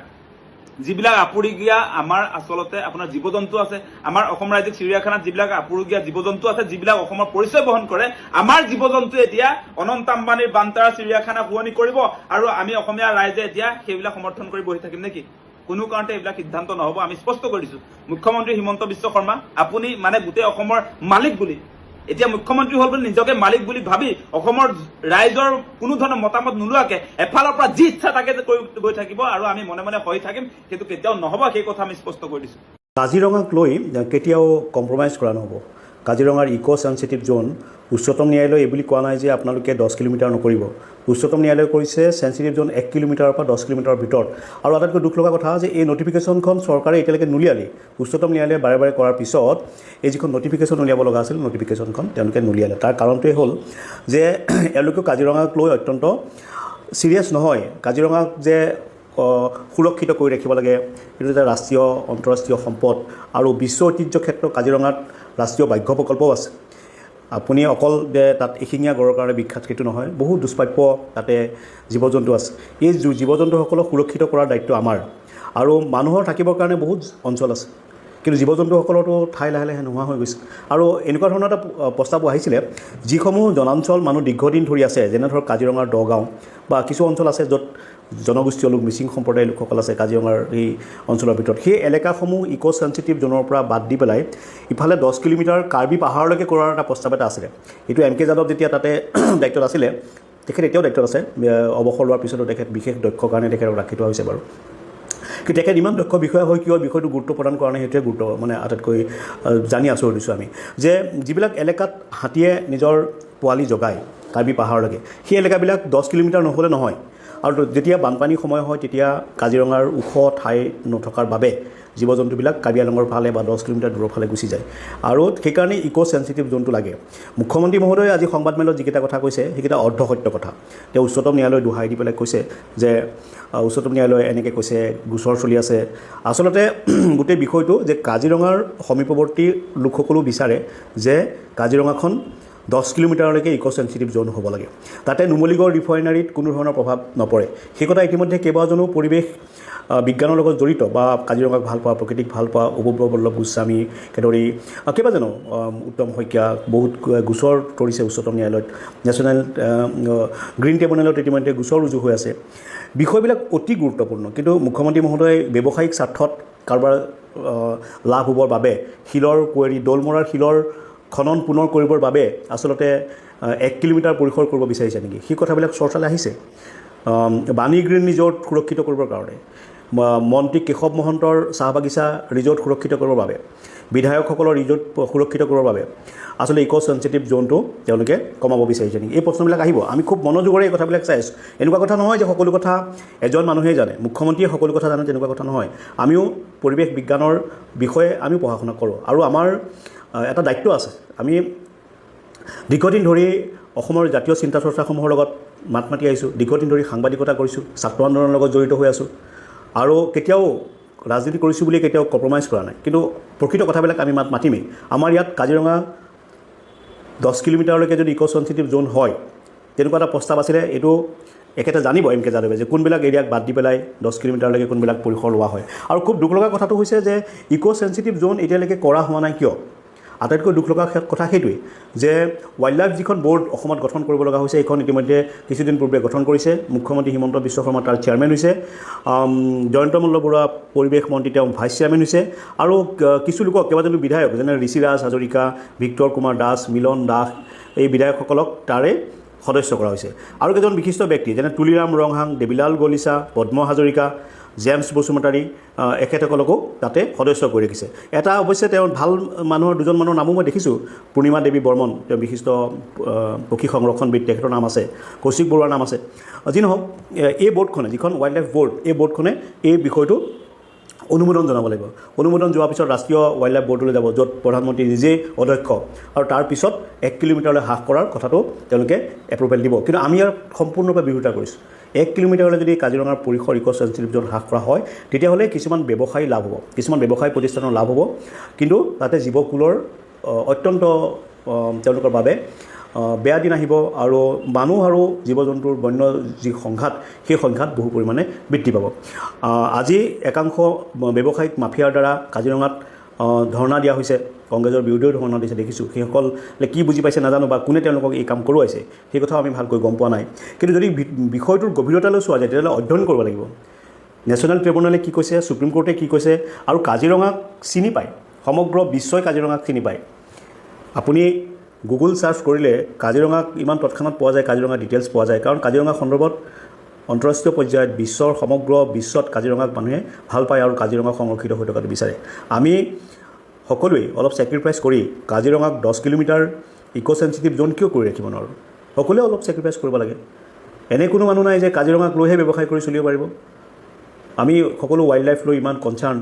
যিবিলাক আপুৰুগীয়া আমাৰ আচলতে আপোনাৰ জীৱ জন্তু আছে, আমাৰ অসম ৰাজ্যিক চিৰিয়াখানাত যিবিলাক আপুৰুগীয়া জীৱ জন্তু আছে, যিবিলাক অসমৰ পৰিচয় বহন কৰে, আমাৰ জীৱ জন্তু এতিয়া অনন্ত আম্বানীৰ বান্তাৰা চিৰিয়াখানা শুৱনি কৰিব আৰু আমি অসমীয়া ৰাইজে এতিয়া সেইবিলাক সমৰ্থন কৰি বহি থাকিম নেকি? কোনো কাৰণতে এইবিলাক সিদ্ধান্ত নহব। আমি স্পষ্ট কৰি দিছো। মুখ্যমন্ত্ৰী হিমন্ত বিশ্ব শৰ্মা, আপুনি মানে গোটেই অসমৰ মালিক বুলি, এতিয়া মুখ্যমন্ত্ৰী হল বুলি নিজকে মালিক বুলি ভাবি অসমৰ ৰাইজৰ কোনো ধৰণৰ মতামত নোলোৱাকে এফালৰ পৰা যি ইচ্ছা তাকে কৰি গৈ থাকিব আৰু আমি মনে মনে হৈ থাকিম, সেইটো কেতিয়াও নহব। সেই কথা আমি স্পষ্ট কৰি দিছো। কাজিৰঙাক লৈ কেতিয়াও কম্প্ৰমাইজ কৰা নহ'ব। কাজিৰঙাৰ ইক' চেঞ্চিটিভ জোন উচ্চতম ন্যায়ালয়ে এই বুলি কোৱা নাই যে আপোনালোকে 10 কিলোমিটাৰ নকৰিব। উচ্চতম ন্যায়ালয়ে কৈছে চেঞ্চিটিভ জোন 1 কিলোমিটাৰৰ পৰা 10 কিলোমিটাৰৰ ভিতৰত। আৰু আটাইতকৈ দুখ লগা কথা যে এই নটিফিকেশ্যনখন চৰকাৰে এতিয়ালৈকে নুলিয়ালে। উচ্চতম ন্যায়ালয়ে বাৰে বাৰে কৰাৰ পিছত এই যিখন নটিফিকেশ্যন উলিয়াব লগা আছিল, নটিফিকেশ্যনখন তেওঁলোকে নুলিয়ালে। তাৰ কাৰণটোৱে হ'ল যে এওঁলোকেও কাজিৰঙাক লৈ অত্যন্ত ছিৰিয়াছ নহয়। কাজিৰঙাক যে সুৰক্ষিত কৰি ৰাখিব লাগে, এইটো এটা ৰাষ্ট্ৰীয় আন্তঃৰাষ্ট্ৰীয় সম্পদ আৰু বিশ্ব ঐতিহ্য ক্ষেত্ৰ কাজিৰঙাত ৰাষ্ট্ৰীয় ব্যাঘ্ৰ প্ৰকল্পও আছে। আপুনি অকল যে তাত এশিঙীয়া গড়ৰ কাৰণে বিখ্যাত সেইটো নহয়, বহু দুষ্প্ৰাপ্য তাতে জীৱ জন্তু আছে। এই জীৱ জন্তুসকলক সুৰক্ষিত কৰাৰ দায়িত্ব আমাৰ। আৰু মানুহৰ থাকিবৰ কাৰণে বহুত অঞ্চল আছে, কিন্তু জীৱ জন্তুসকলৰতো ঠাই লাহে লাহে নোহোৱা হৈ গৈছে। আৰু এনেকুৱা ধৰণৰ এটা প্ৰস্তাৱ আহিছিলে, যিসমূহ জনাঞ্চল মানুহ দীৰ্ঘদিন ধৰি আছে, যেনে ধৰক কাজিৰঙাৰ দগাঁও বা কিছু অঞ্চল আছে য'ত জনগোষ্ঠীয় লোক, মিচিং সম্প্ৰদায়ৰ লোকসকল আছে কাজিৰঙাৰ এই অঞ্চলৰ ভিতৰত, সেই এলেকাসমূহ ইক' চেঞ্চিটিভ জোনৰ পৰা বাদ দি পেলাই ইফালে 10 কিলোমিটাৰ কাৰ্বি পাহাৰলৈকে কৰাৰ এটা প্ৰস্তাৱ এটা আছিলে। এইটো MK যাদৱ যেতিয়া তাতে দায়িত্বত আছিলে, তেখেত এতিয়াও দায়িত্বত আছে, অৱসৰ লোৱাৰ পিছতো তেখেত বিশেষ দক্ষ কাৰণে তেখেতক ৰাখি থোৱা হৈছে বাৰু। কিন্তু তেখেত ইমান দক্ষ বিষয়া হৈ কিয় বিষয়টো গুৰুত্ব প্ৰদান কৰা নাই, সেইটোৱে গুৰুত্ব মানে আটাইতকৈ জানি আচৰিত দিছোঁ আমি, যে যিবিলাক এলেকাত হাতীয়ে নিজৰ পোৱালি জগায় কাৰ্বি পাহাৰলৈকে, সেই এলেকাবিলাক 10 কিলোমিটাৰ নহ'লে নহয়। আৰু যেতিয়া বানপানীৰ সময় হয় তেতিয়া কাজিৰঙাৰ ওখ ঠাই নথকাৰ বাবে জীৱ জন্তুবিলাক কাৰ্বি আংলঙৰ ফালে বা 10 কিলোমিটাৰ দূৰৰ ফালে গুচি যায়। আৰু সেইকাৰণে ইক' চেঞ্চিটিভ জোনটো লাগে। মুখ্যমন্ত্ৰী মহোদয়ে আজি সংবাদমেলত যিকেইটা কথা কৈছে সেইকেইটা অৰ্ধসত্য কথা। তেওঁ উচ্চতম ন্যায়ালয় দোহাই দি পেলাই কৈছে যে উচ্চতম ন্যায়ালয়ে এনেকৈ কৈছে, গোচৰ চলি আছে। আচলতে গোটেই বিষয়টো যে কাজিৰঙাৰ সমীপৱৰ্তী লোকসকলো বিচাৰে যে কাজিৰঙাখন 10 কিলোমিটাৰলৈকে ইক' চেঞ্চিটিভ জোন হ'ব লাগে। তাতে নুমলীগড় ৰিফাইনাৰীত কোনো ধৰণৰ প্ৰভাৱ নপৰে। সেই কথা ইতিমধ্যে কেইবাজনো পৰিৱেশ বিজ্ঞানৰ লগত জড়িত বা কাজিৰঙাক ভাল পোৱা, প্ৰকৃতিক ভাল পোৱা অপূৰ্ব বল্লভ গোস্বামীকে ধৰি কেইবাজনো, উত্তম শইকীয়া, বহুত গোচৰ তৰিছে উচ্চতম ন্যায়ালয়ত। নেশ্যনেল গ্ৰীণ ট্ৰিবিউনেলত ইতিমধ্যে গোচৰ ৰুজু হৈ আছে। বিষয়বিলাক অতি গুৰুত্বপূৰ্ণ, কিন্তু মুখ্যমন্ত্ৰী মহোদয়ে ব্যৱসায়িক স্বাৰ্থত কাৰোবাৰ লাভ হ'বৰ বাবে শিলৰ কুঁৱেৰী, দৌলমৰাৰ শিলৰ খনন পুনৰ কৰিবৰ বাবে আচলতে 1 কিলোমিটাৰ পৰিসৰ কৰিব বিচাৰিছে নেকি, সেই কথাবিলাক চৰ্চালৈ আহিছে। বাণী গ্ৰীণ ৰিজৰ্ট সুৰক্ষিত কৰিবৰ কাৰণে, মন্ত্ৰী কেশৱ মহন্তৰ চাহ বাগিচা ৰিজৰ্ট সুৰক্ষিত কৰিবৰ বাবে, বিধায়কসকলৰ ৰিজৰ্ট সুৰক্ষিত কৰিবৰ বাবে আচলতে ইক' চেঞ্চিটিভ জোনটো তেওঁলোকে কমাব বিচাৰিছে নেকি, এই প্ৰশ্নবিলাক আহিব। আমি খুব মনোযোগেৰে এই কথাবিলাক চাই আছোঁ। এনেকুৱা কথা নহয় যে সকলো কথা এজন মানুহেই জানে, মুখ্যমন্ত্ৰীয়ে সকলো কথা জানে, তেনেকুৱা কথা নহয়। আমিও পৰিৱেশ বিজ্ঞানৰ বিষয়ে আমি পঢ়া শুনা কৰোঁ আৰু আমাৰ এটা দায়িত্ব আছে। আমি দীৰ্ঘদিন ধৰি অসমৰ জাতীয় চিন্তা চৰ্চাসমূহৰ লগত মাত মাতি আহিছোঁ, দীৰ্ঘদিন ধৰি সাংবাদিকতা কৰিছোঁ, ছাত্ৰ আন্দোলনৰ লগত জড়িত হৈ আছোঁ আৰু কেতিয়াও ৰাজনীতি কৰিছোঁ বুলি কেতিয়াও কম্প্ৰমাইজ কৰা নাই। কিন্তু প্ৰকৃত কথাবিলাক আমি মাত মাতিমেই। আমাৰ ইয়াত কাজিৰঙা 10 কিলোমিটাৰলৈকে যদি ইক' চেঞ্চিটিভ জোন হয়, তেনেকুৱা এটা প্ৰস্তাৱ আছিলে। এইটো এখেতে জানিব এম কে যাদৱে যে কোনবিলাক এৰিয়াক বাদ দি পেলাই 10 কিলোমিটাৰলৈকে কোনবিলাক পৰিসৰ লোৱা হয় আৰু খুব দুখ লগা কথাটো হৈছে যে ইক' চেঞ্চিটিভ জ'ন এতিয়ালৈকে কৰা হোৱা নাই কিয় আটাইতকৈ দুখ লগা কথা সেইটোৱেই যে ৱাইল্ড লাইফ যিখন ব'ৰ্ড অসমত গঠন কৰিব লগা হৈছে এইখন ইতিমধ্যে কিছুদিন পূৰ্বে গঠন কৰিছে মুখ্যমন্ত্ৰী হিমন্ত বিশ্ব শৰ্মা তাৰ চেয়াৰমেন হৈছে জয়ন্ত মল্ল বৰুৱা পৰিৱেশ মন্ত্ৰী তেওঁ ভাইচ চেয়াৰমেন হৈছে আৰু কিছু লোকক কেইবাজনো বিধায়ক যেনে ঋষিৰাজ হাজৰিকা ভিক্টৰ কুমাৰ দাস মিলন দাস এই বিধায়কসকলক তাৰে সদস্য কৰা হৈছে আৰু কেইজন বিশিষ্ট ব্যক্তি যেনে তুলিৰাম ৰংহাং দেবিলাল গলিচা পদ্ম হাজৰিকা জেমছ বসুমতাৰী এখেতসকলকো তাতে সদস্য কৰি ৰাখিছে এটা অৱশ্যে তেওঁ ভাল মানুহৰ দুজন মানুহৰ নামো মই দেখিছোঁ পূৰ্ণিমা দেৱী বৰ্মন তেওঁ বিশিষ্ট পক্ষী সংৰক্ষণবিদ তেখেতৰ নাম আছে কৌশিক বৰুৱাৰ নাম আছে যি নহওক এই ব'ৰ্ডখনে যিখন ৱাইল্ড লাইফ ব'ৰ্ড এই ব'ৰ্ডখনে এই বিষয়টো অনুমোদন জনাব লাগিব অনুমোদন যোৱাৰ পিছত ৰাষ্ট্ৰীয় ৱাইল্ড লাইফ ব'ৰ্ডলৈ যাব য'ত প্ৰধানমন্ত্ৰী নিজেই অধ্যক্ষ আৰু তাৰ পিছত 1 কিলোমিটাৰলৈ হ্ৰাস কৰাৰ কথাটো তেওঁলোকে এপ্ৰুভেল দিব কিন্তু আমি ইয়াৰ সম্পূৰ্ণৰূপে বিৰোধিতা কৰিছোঁ 1 কিলোমিটাৰলৈ যদি কাজিৰঙাৰ পৰিসৰ ইক' চেঞ্চিটিভ জ'ন হ্ৰাস কৰা হয় তেতিয়াহ'লে কিছুমান ব্যৱসায়ী লাভ হ'ব কিছুমান ব্যৱসায়ী প্ৰতিষ্ঠানৰ লাভ হ'ব কিন্তু তাতে জীৱকুলৰ অত্যন্ত তেওঁলোকৰ বাবে বেয়া দিন আহিব আৰু মানুহ আৰু জীৱ জন্তুৰ বন্য যি সংঘাত সেই সংঘাত বহু পৰিমাণে বৃদ্ধি পাব আজি একাংশ ব্যৱসায়িক মাফিয়াৰ দ্বাৰা কাজিৰঙাত ধৰ্ণা দিয়া হৈছে কংগ্ৰেছৰ বিৰুদ্ধেও ধৰ্ণা দিছে দেখিছোঁ সেইসকলে কি বুজি পাইছে নাজানো বা কোনে তেওঁলোকক এই কাম কৰোৱাইছে সেই কথাও আমি ভালকৈ গম পোৱা নাই কিন্তু যদি বিষয়টোৰ গভীৰতালৈ চোৱা যায় তেতিয়াহ'লে অধ্যয়ন কৰিব লাগিব নেশ্যনেল ট্ৰিবিউনেলে কি কৈছে সুপ্ৰিম কোৰ্টে কি কৈছে আৰু কাজিৰঙাক চিনি পায় সমগ্ৰ বিশ্বই কাজিৰঙাক চিনি পায় আপুনি গুগল চাৰ্চ কৰিলে কাজিৰঙাক ইমান তৎক্ষণাত পোৱা যায় কাজিৰঙা ডিটেইলছ পোৱা যায় কাৰণ কাজিৰঙা সন্দৰ্ভত আন্তঃৰাষ্ট্ৰীয় পৰ্যায়ত বিশ্বৰ সমগ্ৰ বিশ্বত কাজিৰঙাক মানুহে ভাল পায় আৰু কাজিৰঙা সংৰক্ষিত হৈ থকাটো বিচাৰে আমি সকলোৱে অলপ ছেক্ৰিফাইচ কৰি কাজিৰঙাক 10 কিলোমিটাৰ ইক' চেঞ্চিটিভ জ'ন কিয় কৰি ৰাখিব নোৱাৰোঁ সকলোৱে অলপ ছেক্ৰিফাইচ কৰিব লাগে এনে কোনো মানুহ নাই যে কাজিৰঙাক লৈহে ব্যৱসায় কৰি চলিব পাৰিব আমি সকলো ৱাইল্ড লাইফ লৈ ইমান কনচাৰ্ণ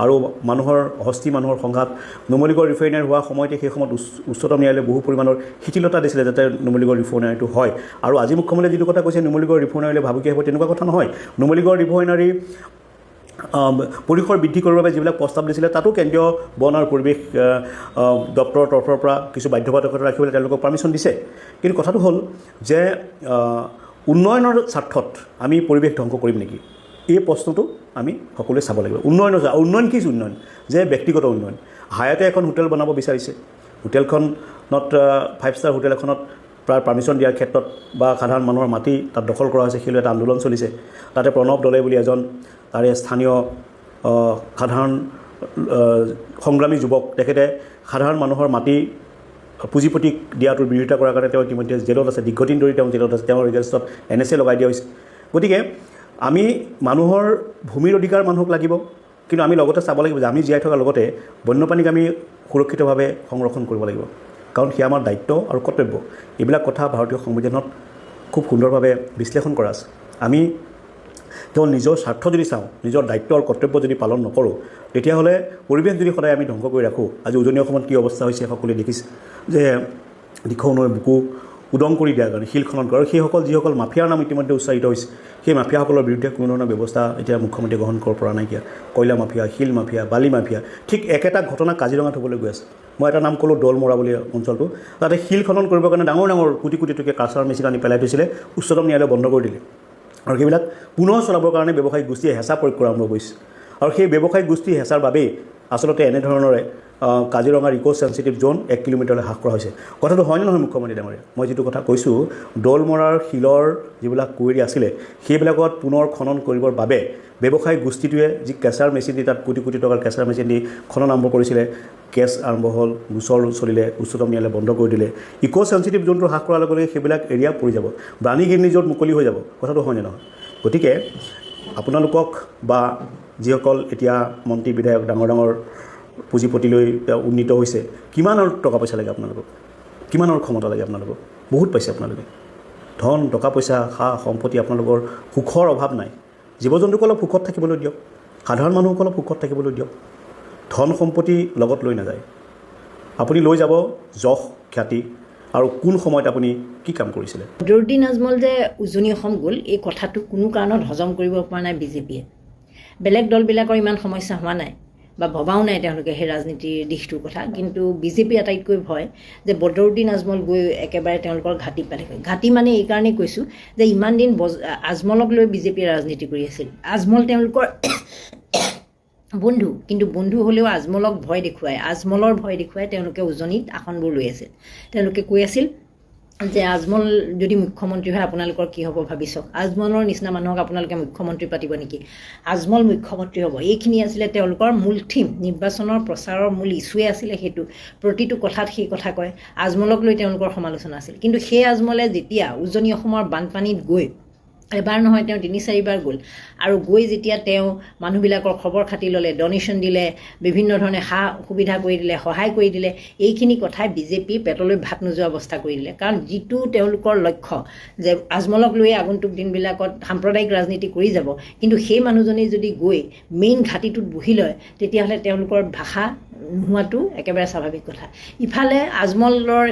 আৰু মানুহৰ হস্তি মানুহৰ সংঘাত নুমলীগড় ৰিফাইনাৰী হোৱা সময়তে সেই সময়ত উচ্চতম ন্যায়ালয়ে বহু পৰিমাণৰ শিথিলতা দিছিলে যাতে নুমলীগড় ৰিফাইনাৰীটো হয় আৰু আজি মুখ্যমন্ত্ৰীয়ে যিটো কথা কৈছে নুমলীগড় ৰিফাইনাৰীলৈ ভাবুকি আহিব তেনেকুৱা কথা নহয় নুমলীগড় ৰিফাইনাৰী পৰিসৰ বৃদ্ধি কৰাৰ বাবে যিবিলাক প্ৰস্তাৱ দিছিলে তাতো কেন্দ্ৰীয় বন আৰু পৰিৱেশ দপ্তৰৰ তৰফৰ পৰা কিছু বাধ্যবাধকতা ৰাখিবলৈ তেওঁলোকক পাৰ্মিশ্যন দিছে কিন্তু কথাটো হ'ল যে উন্নয়নৰ স্বাৰ্থত আমি পৰিৱেশ ধ্বংস কৰিম নেকি এই প্ৰশ্নটো আমি সকলোৱে চাব লাগিব উন্নয়ন কি উন্নয়ন যে ব্যক্তিগত উন্নয়ন হায়াতে এখন হোটেল বনাব বিচাৰিছে হোটেলখনত 5 ষ্টাৰ হোটেল এখনত প্ৰায় পাৰ্মিশ্যন দিয়াৰ ক্ষেত্ৰত বা সাধাৰণ মানুহৰ মাটি তাত দখল কৰা হৈছে সেইলৈ এটা আন্দোলন চলিছে তাতে প্ৰণৱ দলে বুলি এজন তাৰে স্থানীয় সাধাৰণ সংগ্ৰামী যুৱক তেখেতে সাধাৰণ মানুহৰ মাটি পুঁজিপতিক দিয়াটোৰ বিৰোধিতা কৰাৰ কাৰণে তেওঁ ইতিমধ্যে জেলত আছে দীৰ্ঘদিন ধৰি তেওঁ জেলত আছে তেওঁৰ এগেইনষ্টত NSA লগাই দিয়া হৈছে গতিকে আমি মানুহৰ ভূমিৰ অধিকাৰ মানুহক লাগিব কিন্তু আমি লগতে চাব লাগিব যে আমি জীয়াই থকাৰ লগতে বন্যপ্ৰাণীক আমি সুৰক্ষিতভাৱে সংৰক্ষণ কৰিব লাগিব কাৰণ সেয়া আমাৰ দায়িত্ব আৰু কৰ্তব্য এইবিলাক কথা ভাৰতীয় সংবিধানত খুব সুন্দৰভাৱে বিশ্লেষণ কৰা আছে আমি কেৱল নিজৰ স্বাৰ্থ যদি চাওঁ নিজৰ দায়িত্ব আৰু কৰ্তব্য যদি পালন নকৰোঁ তেতিয়াহ'লে পৰিৱেশ যদি সদায় আমি ধ্বংস কৰি ৰাখোঁ আজি উজনি অসমত কি অৱস্থা হৈছে সকলোৱে দেখিছে যে দিখৌ নৈৰ বুকু উদং কৰি দিয়াৰ কাৰণে শিল খনন কৰে আৰু সেইসকল যিসকল মাফিয়াৰ নাম ইতিমধ্যে উচ্চাৰিত হৈছে সেই মাফিয়াসকলৰ বিৰুদ্ধে কোনো ধৰণৰ ব্যৱস্থা এতিয়া মুখ্যমন্ত্ৰীয়ে গ্ৰহণ কৰিব পৰা নাইকিয়া কয়লা মাফিয়া শিল মাফিয়া বালি মাফিয়া ঠিক একেটা ঘটনা কাজিৰঙাত হ'বলৈ গৈ আছে মই এটা নাম ক'লোঁ দলমৰা বুলি অঞ্চলটো তাতে শিল খনন কৰিবৰ কাৰণে ডাঙৰ ডাঙৰ কোটি কোটি টকীয়া কাছাৰ মেচিন আনি পেলাই থৈছিলে উচ্চতম ন্যায়ালয়ে বন্ধ কৰি দিলে আৰু সেইবিলাক পুনৰ চলাবৰ কাৰণে ব্যৱসায়িক গোষ্ঠীয়ে হেঁচা প্ৰয়োগ কৰা আৰম্ভ কৰিছে আৰু সেই ব্যৱসায়িক গোষ্ঠী হেঁচাৰ বাবেই আচলতে এনেধৰণৰে কাজিৰঙাৰ ইক' চেঞ্চিটিভ জ'ন 1 কিলোমিটাৰলৈ হ্ৰাস কৰা হৈছে কথাটো হয়নে নহয় মুখ্যমন্ত্ৰী ডাঙৰীয়া মই যিটো কথা কৈছোঁ দলমৰাৰ শিলৰ যিবিলাক কুঁৱৰী আছিলে সেইবিলাকত পুনৰ খনন কৰিবৰ বাবে ব্যৱসায়িক গোষ্ঠীটোৱে যি কেঁচাৰ মেচিন দি তাত কোটি কোটি টকাৰ কেঁচাৰ মেচিন দি খনন আৰম্ভ কৰিছিলে কেছ আৰম্ভ হ'ল গোচৰ চলিলে উচ্চতম ন্যায়ালয়ে বন্ধ কৰি দিলে ইক' চেঞ্চিটিভ জ'নটো হ্ৰাস কৰাৰ লগে লগে সেইবিলাক এৰিয়া পৰি যাব বাণীগিৰি য'ত মুকলি হৈ যাব কথাটো হয়নে নহয় গতিকে আপোনালোকক বা যিসকল এতিয়া মন্ত্ৰী বিধায়ক ডাঙৰ ডাঙৰ পুঁজিপতিলৈ উন্নীত হৈছে কিমানৰ টকা পইচা লাগে আপোনালোকক কিমানৰ ক্ষমতা লাগে আপোনালোকক বহুত পাইছে আপোনালোকে ধন টকা পইচা সা সম্পত্তি আপোনালোকৰ সুখৰ অভাৱ নাই জীৱ জন্তুক অলপ সুখত থাকিবলৈ দিয়ক সাধাৰণ মানুহক অলপ সুখত থাকিবলৈ দিয়ক ধন সম্পত্তি লগত লৈ নাযায় আপুনি লৈ যাব যশ খ্যাতি আৰু কোন সময়ত আপুনি কি কাম কৰিছিলে বদৰুদ্দিন আজমল যে উজনি অসম গ'ল এই কথাটো কোনো কাৰণত হজম কৰিব পৰা নাই বিজেপিয়ে বেলেগ দলবিলাকৰ ইমান সমস্যা হোৱা নাই বা ভবাও নাই তেওঁলোকে সেই ৰাজনীতিৰ দিশটোৰ কথা। কিন্তু বিজেপি আটাইতকৈ ভয় যে বদৰুদ্দিন আজমল গৈ একেবাৰে তেওঁলোকৰ ঘাটি পালেগৈ। ঘাটি মানে এই কাৰণেই কৈছোঁ যে ইমান দিন আজমলক লৈ বিজেপিয়ে ৰাজনীতি কৰি আছিল। আজমল তেওঁলোকৰ বন্ধু, কিন্তু বন্ধু হ'লেও আজমলক ভয় দেখুৱাই তেওঁলোকে উজনিত আসনবোৰ লৈ আছিল। তেওঁলোকে কৈ আছিল যে আজমল যদি মুখ্যমন্ত্ৰী হয় আপোনালোকৰ কি হ'ব ভাবি চাওক, আজমলৰ নিচিনা মানুহক আপোনালোকে মুখ্যমন্ত্ৰী পাতিব নেকি, আজমল মুখ্যমন্ত্ৰী হ'ব। এইখিনি আছিলে তেওঁলোকৰ মূল থিম, নিৰ্বাচনৰ প্ৰচাৰৰ মূল ইছ্যুৱে আছিলে সেইটো। প্ৰতিটো কথাত সেই কথা কয়। আজমলক লৈ তেওঁলোকৰ সমালোচনা আছিল। কিন্তু সেই আজমলে যেতিয়া উজনি অসমৰ বানপানীত গৈ এবাৰ নহয় তেওঁ ৩-৪বাৰ গ'ল, আৰু গৈ যেতিয়া তেওঁ মানুহবিলাকৰ খবৰ খাতি ল'লে, ডনেশ্যন দিলে, বিভিন্ন ধৰণে সা সুবিধা কৰি দিলে, সহায় কৰি দিলে, এইখিনি কথাই বিজেপি পেটলৈ ভাত নোযোৱা অৱস্থা কৰি দিলে। কাৰণ যিটো তেওঁলোকৰ লক্ষ্য যে আজমলক লৈ আগন্তুক দিনবিলাকত সাম্প্ৰদায়িক ৰাজনীতি কৰি যাব, কিন্তু সেই মানুহজনে যদি গৈ মেইন ঘাটিটোত বহি লয় তেতিয়াহ'লে তেওঁলোকৰ ভাষা নোহোৱাটো একেবাৰে স্বাভাৱিক কথা। ইফালে আজমলৰ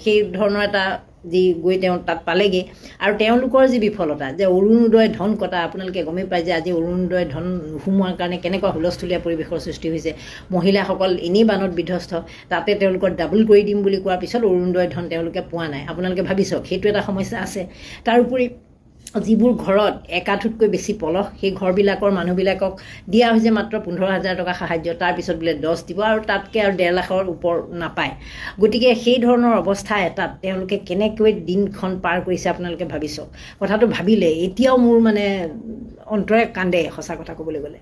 সেই ধৰণৰ এটা যি গৈ তেওঁ তাত পালেগৈ, আৰু তেওঁলোকৰ যি বিফলতা যে অৰুণোদয় ধন কটা, আপোনালোকে গমেই পায় যে আজি অৰুণোদয় ধন নোসোমোৱাৰ কাৰণে কেনেকুৱা হুলস্থুলীয়া পৰিৱেশৰ সৃষ্টি হৈছে। মহিলাসকল এনেই বানত বিধ্বস্ত, তাতে তেওঁলোকৰ ডাবল কৰি দিম বুলি কোৱাৰ পিছত অৰুণোদয় ধন তেওঁলোকে পোৱা নাই। আপোনালোকে ভাবি চাওক, সেইটো এটা সমস্যা আছে। তাৰোপৰি যিবোৰ ঘৰত একাঠোতকৈ বেছি পলস, সেই ঘৰবিলাকৰ মানুহবিলাকক দিয়া হৈছে মাত্ৰ ১৫,০০০ টকা সাহাৰ্য, তাৰপিছত বোলে 10 দিব, আৰু তাতকৈ আৰু 1.5 লাখৰ ওপৰ নাপায়। গতিকে সেই ধৰণৰ অৱস্থা এটাত তেওঁলোকে কেনেকৈ দিনখন পাৰ কৰিছে আপোনালোকে ভাবি চাওক। কথাটো ভাবিলে এতিয়াও মোৰ মানে অন্তৰে কান্দে, সঁচা কথা ক'বলৈ গ'লে।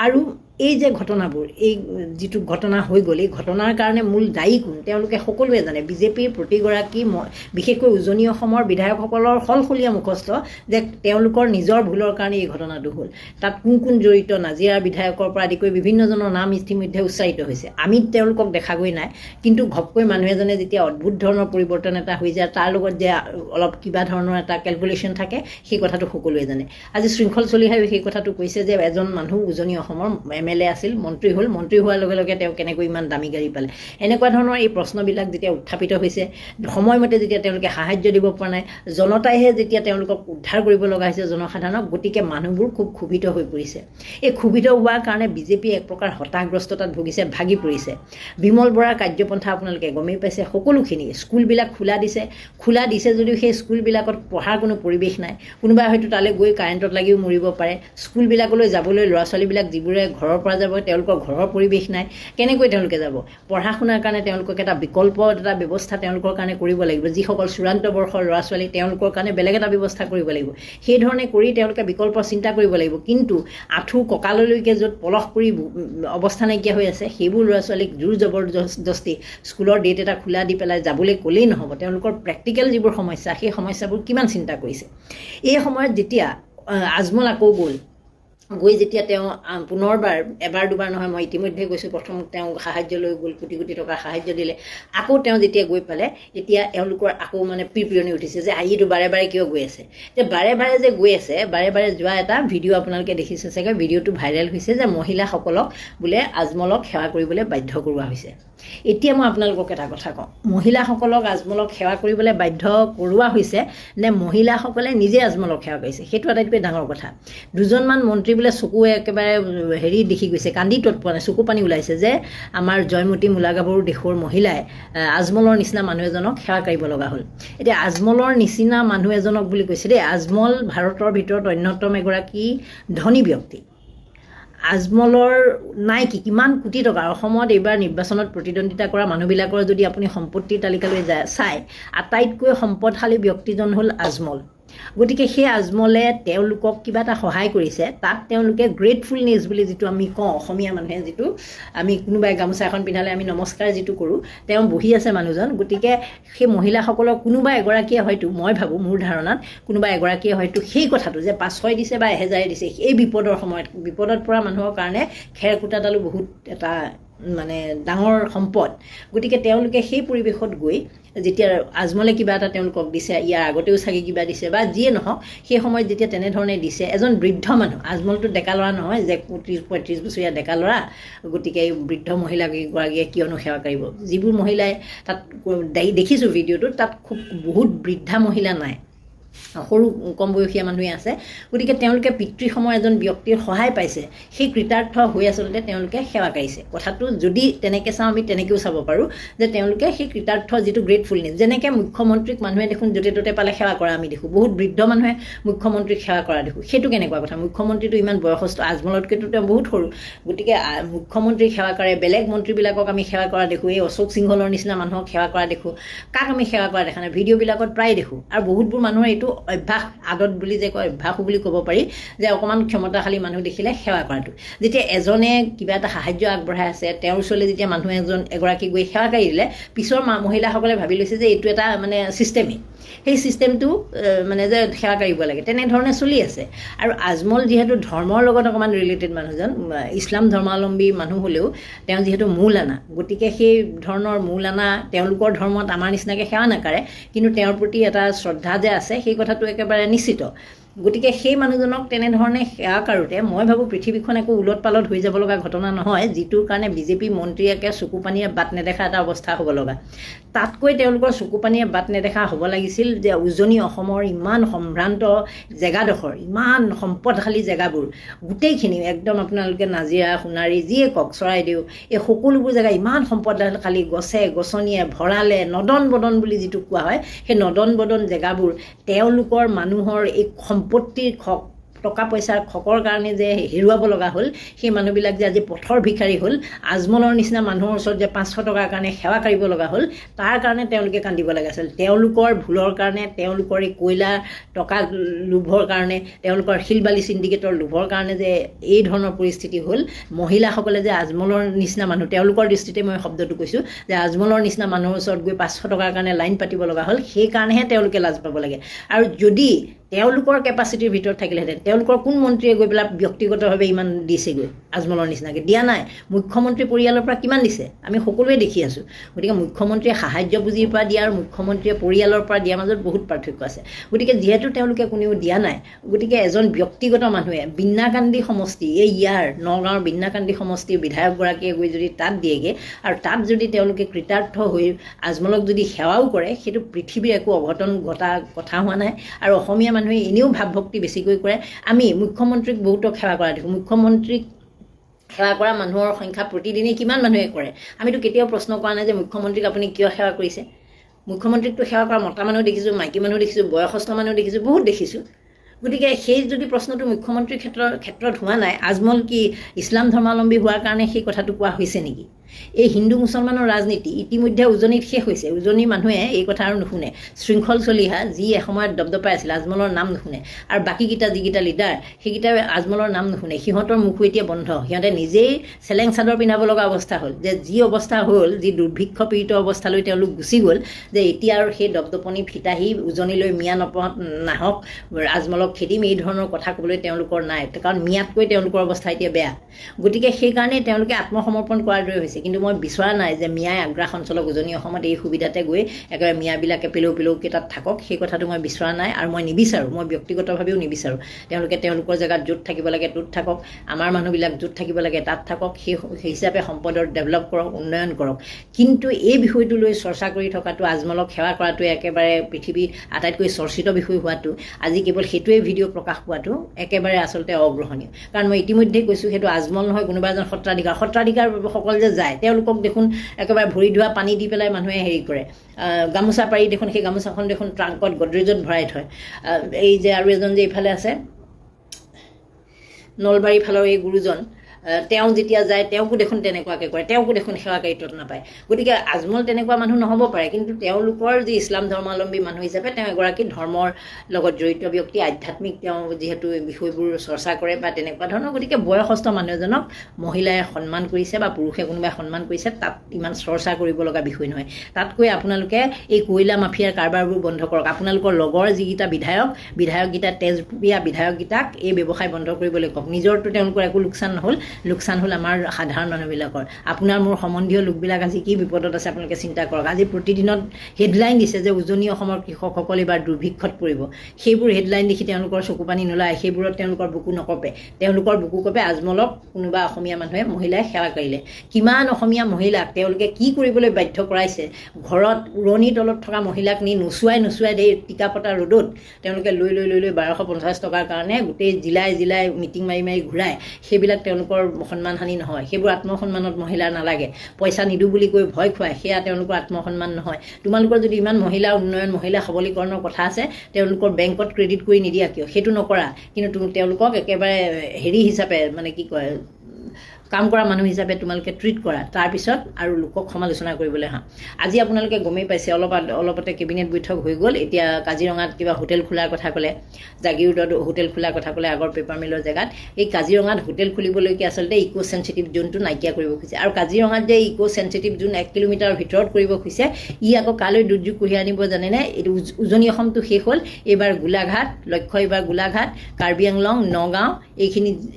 আৰু এই যে ঘটনাবোৰ, এই যিটো ঘটনা হৈ গ'ল, এই ঘটনাৰ কাৰণে মূল দায়ী কোন তেওঁলোকে সকলোৱে জানে। বিজেপিৰ প্ৰতিগৰাকী বিশেষকৈ উজনি অসমৰ বিধায়কসকলৰ সলসলীয়া মুখস্থ যে তেওঁলোকৰ নিজৰ ভুলৰ কাৰণে এই ঘটনাটো হ'ল। তাত কোন কোন জড়িত, নাজিৰা বিধায়কৰ পৰা আদি কৰি বিভিন্নজনৰ নাম ইতিমধ্যে উচ্চাৰিত হৈছে। আমি তেওঁলোকক দেখাগৈ নাই, কিন্তু ঘপকৈ মানুহ এজনে যেতিয়া অদ্ভুত ধৰণৰ পৰিৱৰ্তন এটা হৈ যায়, তাৰ লগত যে অলপ কিবা ধৰণৰ এটা কেলকুলেশ্যন থাকে, সেই কথাটো সকলোৱে জানে। আজি শৃংখল চলিহায়ো সেই কথাটো কৈছে যে এজন মানুহ উজনি অসমৰ MLA আছিল, মন্ত্ৰী হ'ল, মন্ত্ৰী হোৱাৰ লগে লগে তেওঁ কেনেকৈ ইমান দামী গাড়ী পালে। এনেকুৱা ধৰণৰ এই প্ৰশ্নবিলাক যেতিয়া উত্থাপিত হৈছে, সময়মতে যেতিয়া তেওঁলোকে সাহাৰ্য দিব পৰা নাই, জনতাইহে যেতিয়া তেওঁলোকক উদ্ধাৰ কৰিব লগা হৈছে জনসাধাৰণক, গতিকে মানুহবোৰ খুব ক্ষোভিত হৈ পৰিছে। এই ক্ষোভিত হোৱাৰ কাৰণে বিজেপি এক প্ৰকাৰ হতাশগ্ৰস্ততাত ভুগিছে, ভাগি পৰিছে। বিমল বৰাৰ কাৰ্যপন্থা আপোনালোকে গমেই পাইছে। সকলোখিনি স্কুলবিলাক খোলা দিছে যদিও সেই স্কুলবিলাকত পঢ়াৰ কোনো পৰিৱেশ নাই। কোনোবাই হয়তো তালৈ গৈ কাৰেণ্টত লাগিও মৰিব পাৰে। স্কুলবিলাকলৈ যাবলৈ ল'ৰা ছোৱালীবিলাক যিবোৰে ঘৰৰ পৰা যাব, তেওঁলোকৰ ঘৰৰ পৰিৱেশ নাই। কেনেকৈ তেওঁলোকে যাব? পঢ়া শুনাৰ কাৰণে তেওঁলোকক এটা বিকল্প এটা ব্যৱস্থা তেওঁলোকৰ কাৰণে কৰিব লাগিব। যিসকল চূড়ান্ত বৰ্ষৰ ল'ৰা ছোৱালী, তেওঁলোকৰ কাৰণে বেলেগ এটা ব্যৱস্থা কৰিব লাগিব। সেই ধৰণে কৰি তেওঁলোকে বিকল্প চিন্তা কৰিব লাগিব। কিন্তু আঁঠু কঁকাললৈকে য'ত পলস পৰি অৱস্থা নাইকিয়া হৈ আছে, সেইবোৰ ল'ৰা ছোৱালীক জোৰ জবৰদস্তি স্কুলৰ ডেট এটা খোলা দি পেলাই যাবলৈ ক'লেই নহ'ব। তেওঁলোকৰ প্ৰেক্টিকেল যিবোৰ সমস্যা, সেই সমস্যাবোৰ কিমান চিন্তা কৰিছে। এই সময়ত যেতিয়া আজমল আকৌ গৈ যেতিয়া তেওঁ পুনৰবাৰ, এবাৰ দুবাৰ নহয়, মই ইতিমধ্যে গৈছোঁ, প্ৰথম তেওঁ সাহাৰ্য লৈ গ'ল, কোটি কোটি টকাৰ সাহাৰ্য দিলে। আকৌ তেওঁ যেতিয়া গৈ পালে, এতিয়া এওঁলোকৰ আকৌ মানে পিৰপিৰণি উঠিছে যে এইটো বাৰে বাৰে কিয় গৈ আছে। যে বাৰে বাৰে যে গৈ আছে, বাৰে বাৰে যোৱা এটা ভিডিঅ' আপোনালোকে দেখিছে চাগে, ভিডিঅ'টো ভাইৰেল হৈছে যে মহিলাসকলক বোলে আজমলক সেৱা কৰিবলৈ বাধ্য কৰোৱা হৈছে। এতিয়া মই আপোনালোকক এটা কথা কওঁ, মহিলাসকলক আজমলক সেৱা কৰিবলৈ বাধ্য কৰোৱা হৈছে নে মহিলাসকলে নিজে আজমলক সেৱা কৰিছে, সেইটো আটাইতকৈ ডাঙৰ কথা। দুজনমান মন্ত্ৰী বোলে চকু একেবাৰে দেখি গৈছে, কান্দি তৎ পোৱা নাই, চকু পানী ওলাইছে যে আমাৰ জয়মতী মূলাগাভৰু দেশৰ মহিলাই আজমলৰ নিচিনা মানুহ এজনক সেৱা কৰিব লগা হ'ল। এতিয়া আজমলৰ নিচিনা মানুহ এজনক বুলি কৈছে দেই। আজমল ভাৰতৰ ভিতৰত অন্যতম এগৰাকী ধনী ব্যক্তি। আজমলৰ নাই কিমান কোটি টকা। অসমত এইবাৰ নিৰ্বাচনত প্ৰতিদ্বন্দ্বিতা কৰা মানুহবিলাকৰ যদি আপুনি সম্পত্তিৰ তালিকালৈ চাই, আটাইতকৈ সম্পদশালী ব্যক্তিজন হ'ল আজমল। গতিকে সেই আজমলে তেওঁলোকক কিবা এটা সহায় কৰিছে, তাত তেওঁলোকে গ্ৰেটফুলনেছ বুলি যিটো আমি কওঁ, অসমীয়া মানুহে যিটো আমি কোনোবাই গামোচা এখন পিন্ধালে আমি নমস্কাৰ যিটো কৰোঁ, তেওঁ বহি আছে মানুহজন। গতিকে সেই মহিলাসকলৰ কোনোবা এগৰাকীয়ে হয়তো, মই ভাবোঁ মোৰ ধাৰণাত, কোনোবা এগৰাকীয়ে হয়তো সেই কথাটো যে 500 দিছে বা 1000 দিছে, এই বিপদৰ সময়ত, বিপদত পৰা মানুহৰ কাৰণে খেৰ কুটাডালো বহুত এটা মানে ডাঙৰ সম্পদ। গতিকে তেওঁলোকে সেই পৰিৱেশত গৈ যেতিয়া আজমলে কিবা এটা তেওঁলোকক দিছে, ইয়াৰ আগতেও চাগে কিবা দিছে বা যিয়ে নহওক, সেই সময়ত যেতিয়া তেনেধৰণে দিছে, এজন বৃদ্ধ মানুহ, আজমলটো ডেকা ল'ৰা নহয় যে 30-35 বছৰীয়া ডেকা ল'ৰা, গতিকে এই বৃদ্ধ মহিলাগৰাকীয়ে কিয়নো সেৱা কৰিব। যিবোৰ মহিলাই তাত দেখিছোঁ ভিডিঅ'টোত, তাত খুব বহুত বৃদ্ধা মহিলা নাই, সৰু কম বয়সীয়া মানুহে আছে গতিকে তেওঁলোকে পিতৃসমৰ এজন ব্যক্তিৰ সহায় পাইছে সেই কৃতাৰ্থ হৈ আচলতে তেওঁলোকে সেৱা কৰিছে কথাটো যদি তেনেকৈ চাওঁ আমি তেনেকৈও চাব পাৰোঁ যে তেওঁলোকে সেই কৃতাৰ্থ যিটো গ্ৰেটফুলনেছ যেনেকৈ মুখ্যমন্ত্ৰীক মানুহে দেখোন য'তে ত'তে পালে সেৱা কৰা আমি দেখোঁ বহুত বৃদ্ধ মানুহে মুখ্যমন্ত্ৰীক সেৱা কৰা দেখোঁ সেইটো কেনেকুৱা কথা মুখ্যমন্ত্ৰীটো ইমান বয়সস্থ আজমলতকৈতো তেওঁ বহুত সৰু গতিকে মুখ্যমন্ত্ৰীক সেৱা কৰে বেলেগ মন্ত্ৰীবিলাকক আমি সেৱা কৰা দেখোঁ এই অশোক সিংহলৰ নিচিনা মানুহক সেৱা কৰা দেখোঁ কাক আমি সেৱা কৰা দেখা নাই ভিডিঅ'বিলাকত প্ৰায় দেখোঁ আৰু বহুতবোৰ মানুহৰ এইটো অভ্যাস আদত বুলি যে কয় অভ্যাসো বুলি ক'ব পাৰি যে অকণমান ক্ষমতাশালী মানুহ দেখিলে সেৱা কৰাটো যেতিয়া এজনে কিবা এটা সাহায্য আগবঢ়াই আছে তেওঁৰ ওচৰলৈ যেতিয়া মানুহ এগৰাকী গৈ সেৱা কৰি দিলে পিছৰ মহিলাসকলে ভাবি লৈছে যে এইটো এটা মানে ছিষ্টেমেই সেই ছিষ্টেমটো মানে যে সেৱা কৰিব লাগে তেনেধৰণে চলি আছে আৰু আজমল যিহেতু ধৰ্মৰ লগত অকণমান ৰিলেটেড মানুহজন ইছলাম ধৰ্মাৱলম্বী মানুহ হ'লেও তেওঁ যিহেতু মূল আনা গতিকে সেই ধৰণৰ মূল আনা তেওঁলোকৰ ধৰ্মত আমাৰ নিচিনাকৈ সেৱা নকৰে কিন্তু তেওঁৰ প্ৰতি এটা শ্ৰদ্ধা যে আছে সেই কথাটো একেবাৰে নিশ্চিত গতিকে সেই মানুহজনক তেনেধৰণে সেৱা কৰোঁতে মই ভাবোঁ পৃথিৱীখন একো ওলট পালট হৈ যাব লগা ঘটনা নহয় যিটোৰ কাৰণে বিজেপি মন্ত্ৰীয়েকে চকু পানীয়ে বাট নেদেখা এটা অৱস্থা হ'ব লগা তাতকৈ তেওঁলোকৰ চকু পানীয়ে বাট নেদেখা হ'ব লাগিছিল যে উজনি অসমৰ ইমান সম্ভ্ৰান্ত জেগাডোখৰ ইমান সম্পদশালী জেগাবোৰ গোটেইখিনি একদম আপোনালোকে নাজিৰা সোণাৰী যিয়ে কওক চৰাইদেউ এই সকলোবোৰ জেগা ইমান সম্পদশালী গছে গছনিয়ে ভৰালে নদন বদন বুলি যিটো কোৱা হয় সেই নদন বদন জেগাবোৰ তেওঁলোকৰ মানুহৰ এই সম্পত্তিৰ টকা পইচাৰ খকৰ কাৰণে যে হেৰুৱাব লগা হ'ল সেই মানুহবিলাক যে আজি পথৰ ভিখাৰী হ'ল আজমলৰ নিচিনা মানুহৰ ওচৰত যে 500 টকাৰ কাৰণে সেৱা কৰিব লগা হ'ল তাৰ কাৰণে তেওঁলোকে কান্দিব লগা আছিল তেওঁলোকৰ ভুলৰ কাৰণে তেওঁলোকৰ এই কয়লা টকা লোভৰ কাৰণে তেওঁলোকৰ শিলবালি চিণ্ডিকেটৰ লোভৰ কাৰণে যে এই ধৰণৰ পৰিস্থিতি হ'ল মহিলাসকলে যে আজমলৰ নিচিনা মানুহ তেওঁলোকৰ দৃষ্টিতে মই শব্দটো কৈছোঁ যে আজমলৰ নিচিনা মানুহৰ ওচৰত গৈ 500 টকাৰ কাৰণে লাইন পাতিব লগা হ'ল সেইকাৰণেহে তেওঁলোকে লাজ পাব লাগে আৰু যদি তেওঁলোকৰ কেপাচিটিৰ ভিতৰত থাকিলেহেঁতেন তেওঁলোকৰ কোন মন্ত্ৰীয়ে গৈ পেলাই ব্যক্তিগতভাৱে ইমান দিছেগৈ আজমলৰ নিচিনাকৈ দিয়া নাই মুখ্যমন্ত্ৰী পৰিয়ালৰ পৰা কিমান দিছে আমি সকলোৱে দেখি আছোঁ গতিকে মুখ্যমন্ত্ৰীয়ে সাহায্য পুঁজিৰ পৰা দিয়া আৰু মুখ্যমন্ত্ৰীয়ে পৰিয়ালৰ পৰা দিয়াৰ মাজত বহুত পাৰ্থক্য আছে গতিকে যিহেতু তেওঁলোকে কোনেও দিয়া নাই গতিকে এজন ব্যক্তিগত মানুহে বিন্নাকান্দি সমষ্টি এই ইয়াৰ নগাঁৱৰ বিন্নাকান্দি সমষ্টিৰ বিধায়কগৰাকীয়ে গৈ যদি তাত দিয়েগৈ আৰু তাত যদি তেওঁলোকে কৃতাৰ্থ হৈ আজমলক যদি সেৱাও কৰে সেইটো পৃথিৱীৰ একো অঘটন ঘটা কথা হোৱা নাই আৰু অসমীয়া মানুহে এনেও ভাৱ ভক্তি বেছিকৈ কৰে আমি মুখ্যমন্ত্ৰীক বহুতক সেৱা কৰা দেখোঁ মুখ্যমন্ত্ৰীক সেৱা কৰা মানুহৰ সংখ্যা প্ৰতিদিনেই কিমান মানুহে কৰে আমিতো কেতিয়াও প্ৰশ্ন কৰা নাই যে মুখ্যমন্ত্ৰীক আপুনি কিয় সেৱা কৰিছে মুখ্যমন্ত্ৰীকতো সেৱা কৰা মতা মানুহ দেখিছোঁ মাইকী মানুহ দেখিছোঁ বয়সস্থ মানুহ দেখিছোঁ বহুত দেখিছোঁ গতিকে সেই যদি প্ৰশ্নটো মুখ্যমন্ত্ৰীৰ ক্ষেত্ৰত হোৱা নাই আজমল কি ইছলাম ধৰ্মাৱলম্বী হোৱাৰ কাৰণে সেই কথাটো কোৱা হৈছে নেকি এই হিন্দু মুছলমানৰ ৰাজনীতি ইতিমধ্যে উজনিত শেষ হৈছে উজনিৰ মানুহে এই কথা আৰু নুশুনে শৃংখল চলিহা যি এসময়ত দপদপাই আছিল আজমলৰ নাম নুশুনে আৰু বাকীকেইটা যিকেইটা লিডাৰ সেইকেইটাই আজমলৰ নাম নুশুনে সিহঁতৰ মুখো এতিয়া বন্ধ সিহঁতে নিজেই চেলেং চাদৰ পিন্ধাব লগা অৱস্থা হ'ল যে যি অৱস্থা হ'ল যি দুৰ্ভিক্ষ পীড়িত অৱস্থালৈ তেওঁলোক গুচি গ'ল যে এতিয়া আৰু সেই দপদপনি ফিতাহি উজনিলৈ মিয়া নাহক আজমলক খেদিম এই ধৰণৰ কথা ক'বলৈ তেওঁলোকৰ নাই কাৰণ মিয়াতকৈ তেওঁলোকৰ অৱস্থা এতিয়া বেয়া গতিকে সেইকাৰণে তেওঁলোকে আত্মসমৰ্পণ কৰাৰ দৰে হৈছে কিন্তু মই বিচৰা নাই যে মিয়াই আগ্ৰাস অঞ্চলক উজনি অসমত এই সুবিধাতে গৈ একেবাৰে মিয়াবিলাকে পেলৌকে তাত থাকক সেই কথাটো মই বিচৰা নাই আৰু মই নিবিচাৰোঁ মই ব্যক্তিগতভাৱেও নিবিচাৰোঁ তেওঁলোকে তেওঁলোকৰ জেগাত য'ত থাকিব লাগে ত'ত থাকক আমাৰ মানুহবিলাক য'ত থাকিব লাগে তাত থাকক সেই হিচাপে সম্পদৰ ডেভেলপ কৰক উন্নয়ন কৰক কিন্তু এই বিষয়টো লৈ চৰ্চা কৰি থকাটো আজমলক সেৱা কৰাটোৱে একেবাৰে পৃথিৱীৰ আটাইতকৈ চৰ্চিত বিষয় হোৱাটো আজি কেৱল সেইটোৱে ভিডিঅ' প্ৰকাশ পোৱাটো একেবাৰে আচলতে অগ্ৰহণীয় কাৰণ মই ইতিমধ্যে কৈছোঁ সেইটো আজমল নহয় কোনোবা এজন সত্ৰাধিকাৰসকল যে যায় তেওঁলোকক দেখোন একেবাৰে ভৰি ধোৱা পানী দি পেলাই মানুহে হেৰি কৰে গামোচা পাৰি দেখোন সেই গামোচাখন দেখোন ট্ৰাংকত গডৰেজত ভৰাই থয় এই যে আৰু এজন যে এইফালে আছে নলবাৰী ফালৰ এই গুৰুজন তেওঁ যেতিয়া যায় তেওঁকো দেখোন তেনেকুৱাকৈ কৰে তেওঁকো দেখোন সেৱাকাৰীত্বত নাপায় গতিকে আজমল তেনেকুৱা মানুহ নহ'ব পাৰে কিন্তু তেওঁলোকৰ যি ইছলাম ধৰ্মাৱলম্বী মানুহ হিচাপে তেওঁ এগৰাকী ধৰ্মৰ লগত জড়িত ব্যক্তি আধ্যাত্মিক তেওঁ যিহেতু বিষয়বোৰ চৰ্চা কৰে বা তেনেকুৱা ধৰণৰ গতিকে বয়সস্থ মানুহ এজনক মহিলাই সন্মান কৰিছে বা পুৰুষে কোনোবাই সন্মান কৰিছে তাত ইমান চৰ্চা কৰিব লগা বিষয় নহয় তাতকৈ আপোনালোকে এই কয়লা মাফিয়াৰ কাৰবাৰবোৰ বন্ধ কৰক আপোনালোকৰ লগৰ যিকেইটা বিধায়ককেইটা তেজপুৰীয়া বিধায়ককেইটাক এই ব্যৱসায় বন্ধ কৰিবলৈ কওক নিজৰতো তেওঁলোকৰ একো লোকচান নহ'ল লোকচান হ'ল আমাৰ সাধাৰণ মানুহবিলাকৰ। আপোনাৰ মোৰ সম্বন্ধীয় লোকবিলাক আজি কি বিপদত আছে আপোনালোকে চিন্তা কৰক। আজি প্ৰতিদিনত হেডলাইন দিছে যে উজনি অসমৰ কৃষকসকল এইবাৰ দুৰ্ভিক্ষত পৰিব। সেইবোৰ হেডলাইন দেখি তেওঁলোকৰ চকু পানী নোলায়, সেইবোৰত তেওঁলোকৰ বুকু নকপে। তেওঁলোকৰ বুকু কপে আজমলক কোনোবা অসমীয়া মানুহে মহিলাই সেৱা কৰিলে। কিমান অসমীয়া মহিলাক তেওঁলোকে কি কৰিবলৈ বাধ্য কৰাইছে। ঘৰত উৰণিৰ তলত থকা মহিলাক নি নোচোৱাই দেই টিকা পতা ৰ'দত তেওঁলোকে লৈ 1250 টকাৰ কাৰণে গোটেই জিলাই মিটিং মাৰি ঘূৰাই। সেইবিলাক তেওঁলোকৰ সন্মানহানি নহয়, সেইবোৰ আত্মসন্মানত মহিলাৰ নালাগে। পইচা নিদিওঁ বুলি কৈ ভয় খুৱায়, সেয়া তেওঁলোকৰ আত্মসন্মান নহয়। তোমালোকৰ যদি ইমান মহিলা উন্নয়ন, মহিলা সবলীকৰণৰ কথা আছে, তেওঁলোকৰ বেংকত ক্ৰেডিট কৰি নিদিয়া কিয়? সেইটো নকৰা, কিন্তু তেওঁলোকক একেবাৰে হেৰি হিচাপে মানে কি কয় কাম কৰা মানুহ হিচাপে তোমালোকে ট্ৰিট কৰা, তাৰপিছত আৰু লোকক সমালোচনা কৰিবলৈ হা। আজি আপোনালোকে গমেই পাইছে, অলপতে কেবিনেট বৈঠক হৈ গ'ল। এতিয়া কাজিৰঙাত কিবা হোটেল খোলাৰ কথা ক'লে, জাগিৰোডত হোটেল খোলাৰ কথা ক'লে, আগৰ পেপাৰ মিলৰ জেগাত। এই কাজিৰঙাত হোটেল খুলিবলৈকে আচলতে ইক' চেঞ্চিটিভ জোনটো নাইকিয়া কৰিব খুজিছে। আৰু কাজিৰঙাত যে ইক' চেঞ্চিটিভ জোন 1 কিলোমিটাৰৰ ভিতৰত কৰিব খুজিছে, ই আকৌ কালৈ দুৰ্যোগ কঢ়িয়াই আনিব জানেনে? এইটো উজনি অসমটো শেষ হ'ল, এইবাৰ গোলাঘাট লক্ষ্য, এইবাৰ গোলাঘাট, কাৰ্বি আংলং, নগাঁও,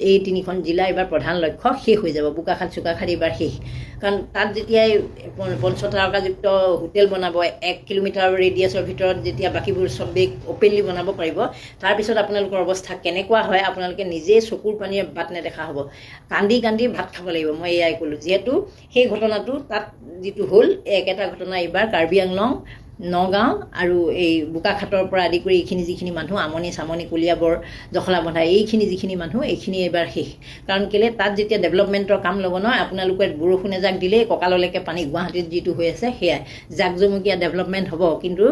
এই 3খন জিলা এইবাৰ প্ৰধান লক্ষ্য শেষ হৈ যাব। বোকাখাত চুকাখাত এইবাৰ শেষ। কাৰণ তাত যেতিয়াই পঞ্চতাৰকাযুক্ত হোটেল বনাব, 1 কিলোমিটাৰ ৰেডিয়াছৰ ভিতৰত যেতিয়া বাকীবোৰ চবেই অপেনলি বনাব পাৰিব, তাৰপিছত আপোনালোকৰ অৱস্থা কেনেকুৱা হয় আপোনালোকে নিজেই চকুৰ পানীৰে বাট নেদেখা হ'ব। কান্দি ভাত খাব লাগিব। মই এয়াই ক'লোঁ, যিহেতু সেই ঘটনাটো তাত যিটো হ'ল, একেটা ঘটনা এইবাৰ কাৰ্বি আংলং, নগাঁও আৰু এই বোকাখাটৰ পৰা আদি কৰি এইখিনি যিখিনি মানুহ, আমনি চামনি, কলিয়াবৰ, জখলাবন্ধা, এইখিনি যিখিনি মানুহ, এইখিনি এইবাৰ শেষ। কাৰণ কেলৈ তাত যেতিয়া ডেভেলপমেণ্টৰ কাম ল'ব নহয়, আপোনালোকে বৰষুণ এজাক দিলেই কঁকাললৈকে পানী। গুৱাহাটীত যিটো হৈ আছে সেয়াই জাকজমকীয়া ডেভেলপমেণ্ট হ'ব, কিন্তু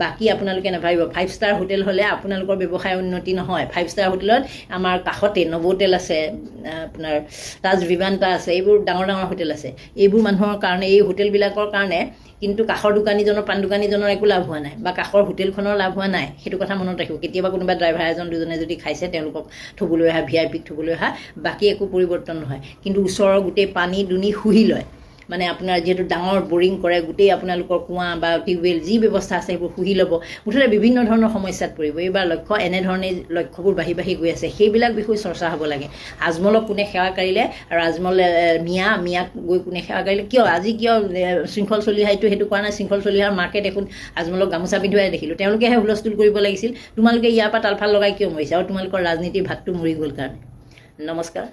বাকী আপোনালোকে নাভাবিব। 5 ষ্টাৰ হোটেল হ'লে আপোনালোকৰ ব্যৱসায় উন্নতি নহয়। 5 ষ্টাৰ হোটেলত আমাৰ কাষতে নভোটেল আছে, আপোনাৰ তাজ ভিভান্তা আছে, এইবোৰ ডাঙৰ হোটেল আছে। এইবোৰ মানুহৰ কাৰণে, এই হোটেলবিলাকৰ কাৰণে কিন্তু কাষৰ দোকানীজনৰ, পাণ দোকানীজনৰ একো লাভ হোৱা নাই, বা কাষৰ হোটেলখনৰ লাভ হোৱা নাই। সেইটো কথা মনত ৰাখিব। কেতিয়াবা কোনোবা ড্ৰাইভাৰ এজন দুজনে যদি খাইছে, তেওঁলোকক থ'বলৈ অহা, VIP থ'বলৈ অহা, বাকী একো পৰিৱৰ্তন নহয়। কিন্তু ওচৰৰ গোটেই পানী দুনি শুহি লয়। মানে আপোনাৰ যিহেতু ডাঙৰ বৰিং কৰে, গোটেই আপোনালোকৰ কুঁৱা বা টিউবৱেল যি ব্যৱস্থা আছে সেইবোৰ শুহি ল'ব। মুঠতে বিভিন্ন ধৰণৰ সমস্যাত পৰিব। এইবাৰ লক্ষ্য এনেধৰণে লক্ষ্যবোৰ বাঢ়ি গৈ আছে। সেইবিলাক বিষয়ে চৰ্চা হ'ব লাগে। আজমলক কোনে সেৱা কৰিলে, আৰু আজমল মিয়াক গৈ কোনে সেৱা কৰিলে, আজি কিয় শৃংখল চলিহাইটো সেইটো কোৱা নাই? শৃংখল চলিহাৰ মাকে দেখোন আজমলক গামোচা পিন্ধুৱাই দেখিলোঁ। তেওঁলোকেহে হুলস্থুল কৰিব লাগিছিল। তোমালোকে ইয়াৰ পৰা তালফাল লগাই কিয় মৰিছে? আৰু তোমালোকৰ ৰাজনীতিৰ ভাতটো মৰি গ'ল কাৰণে। নমস্কাৰ।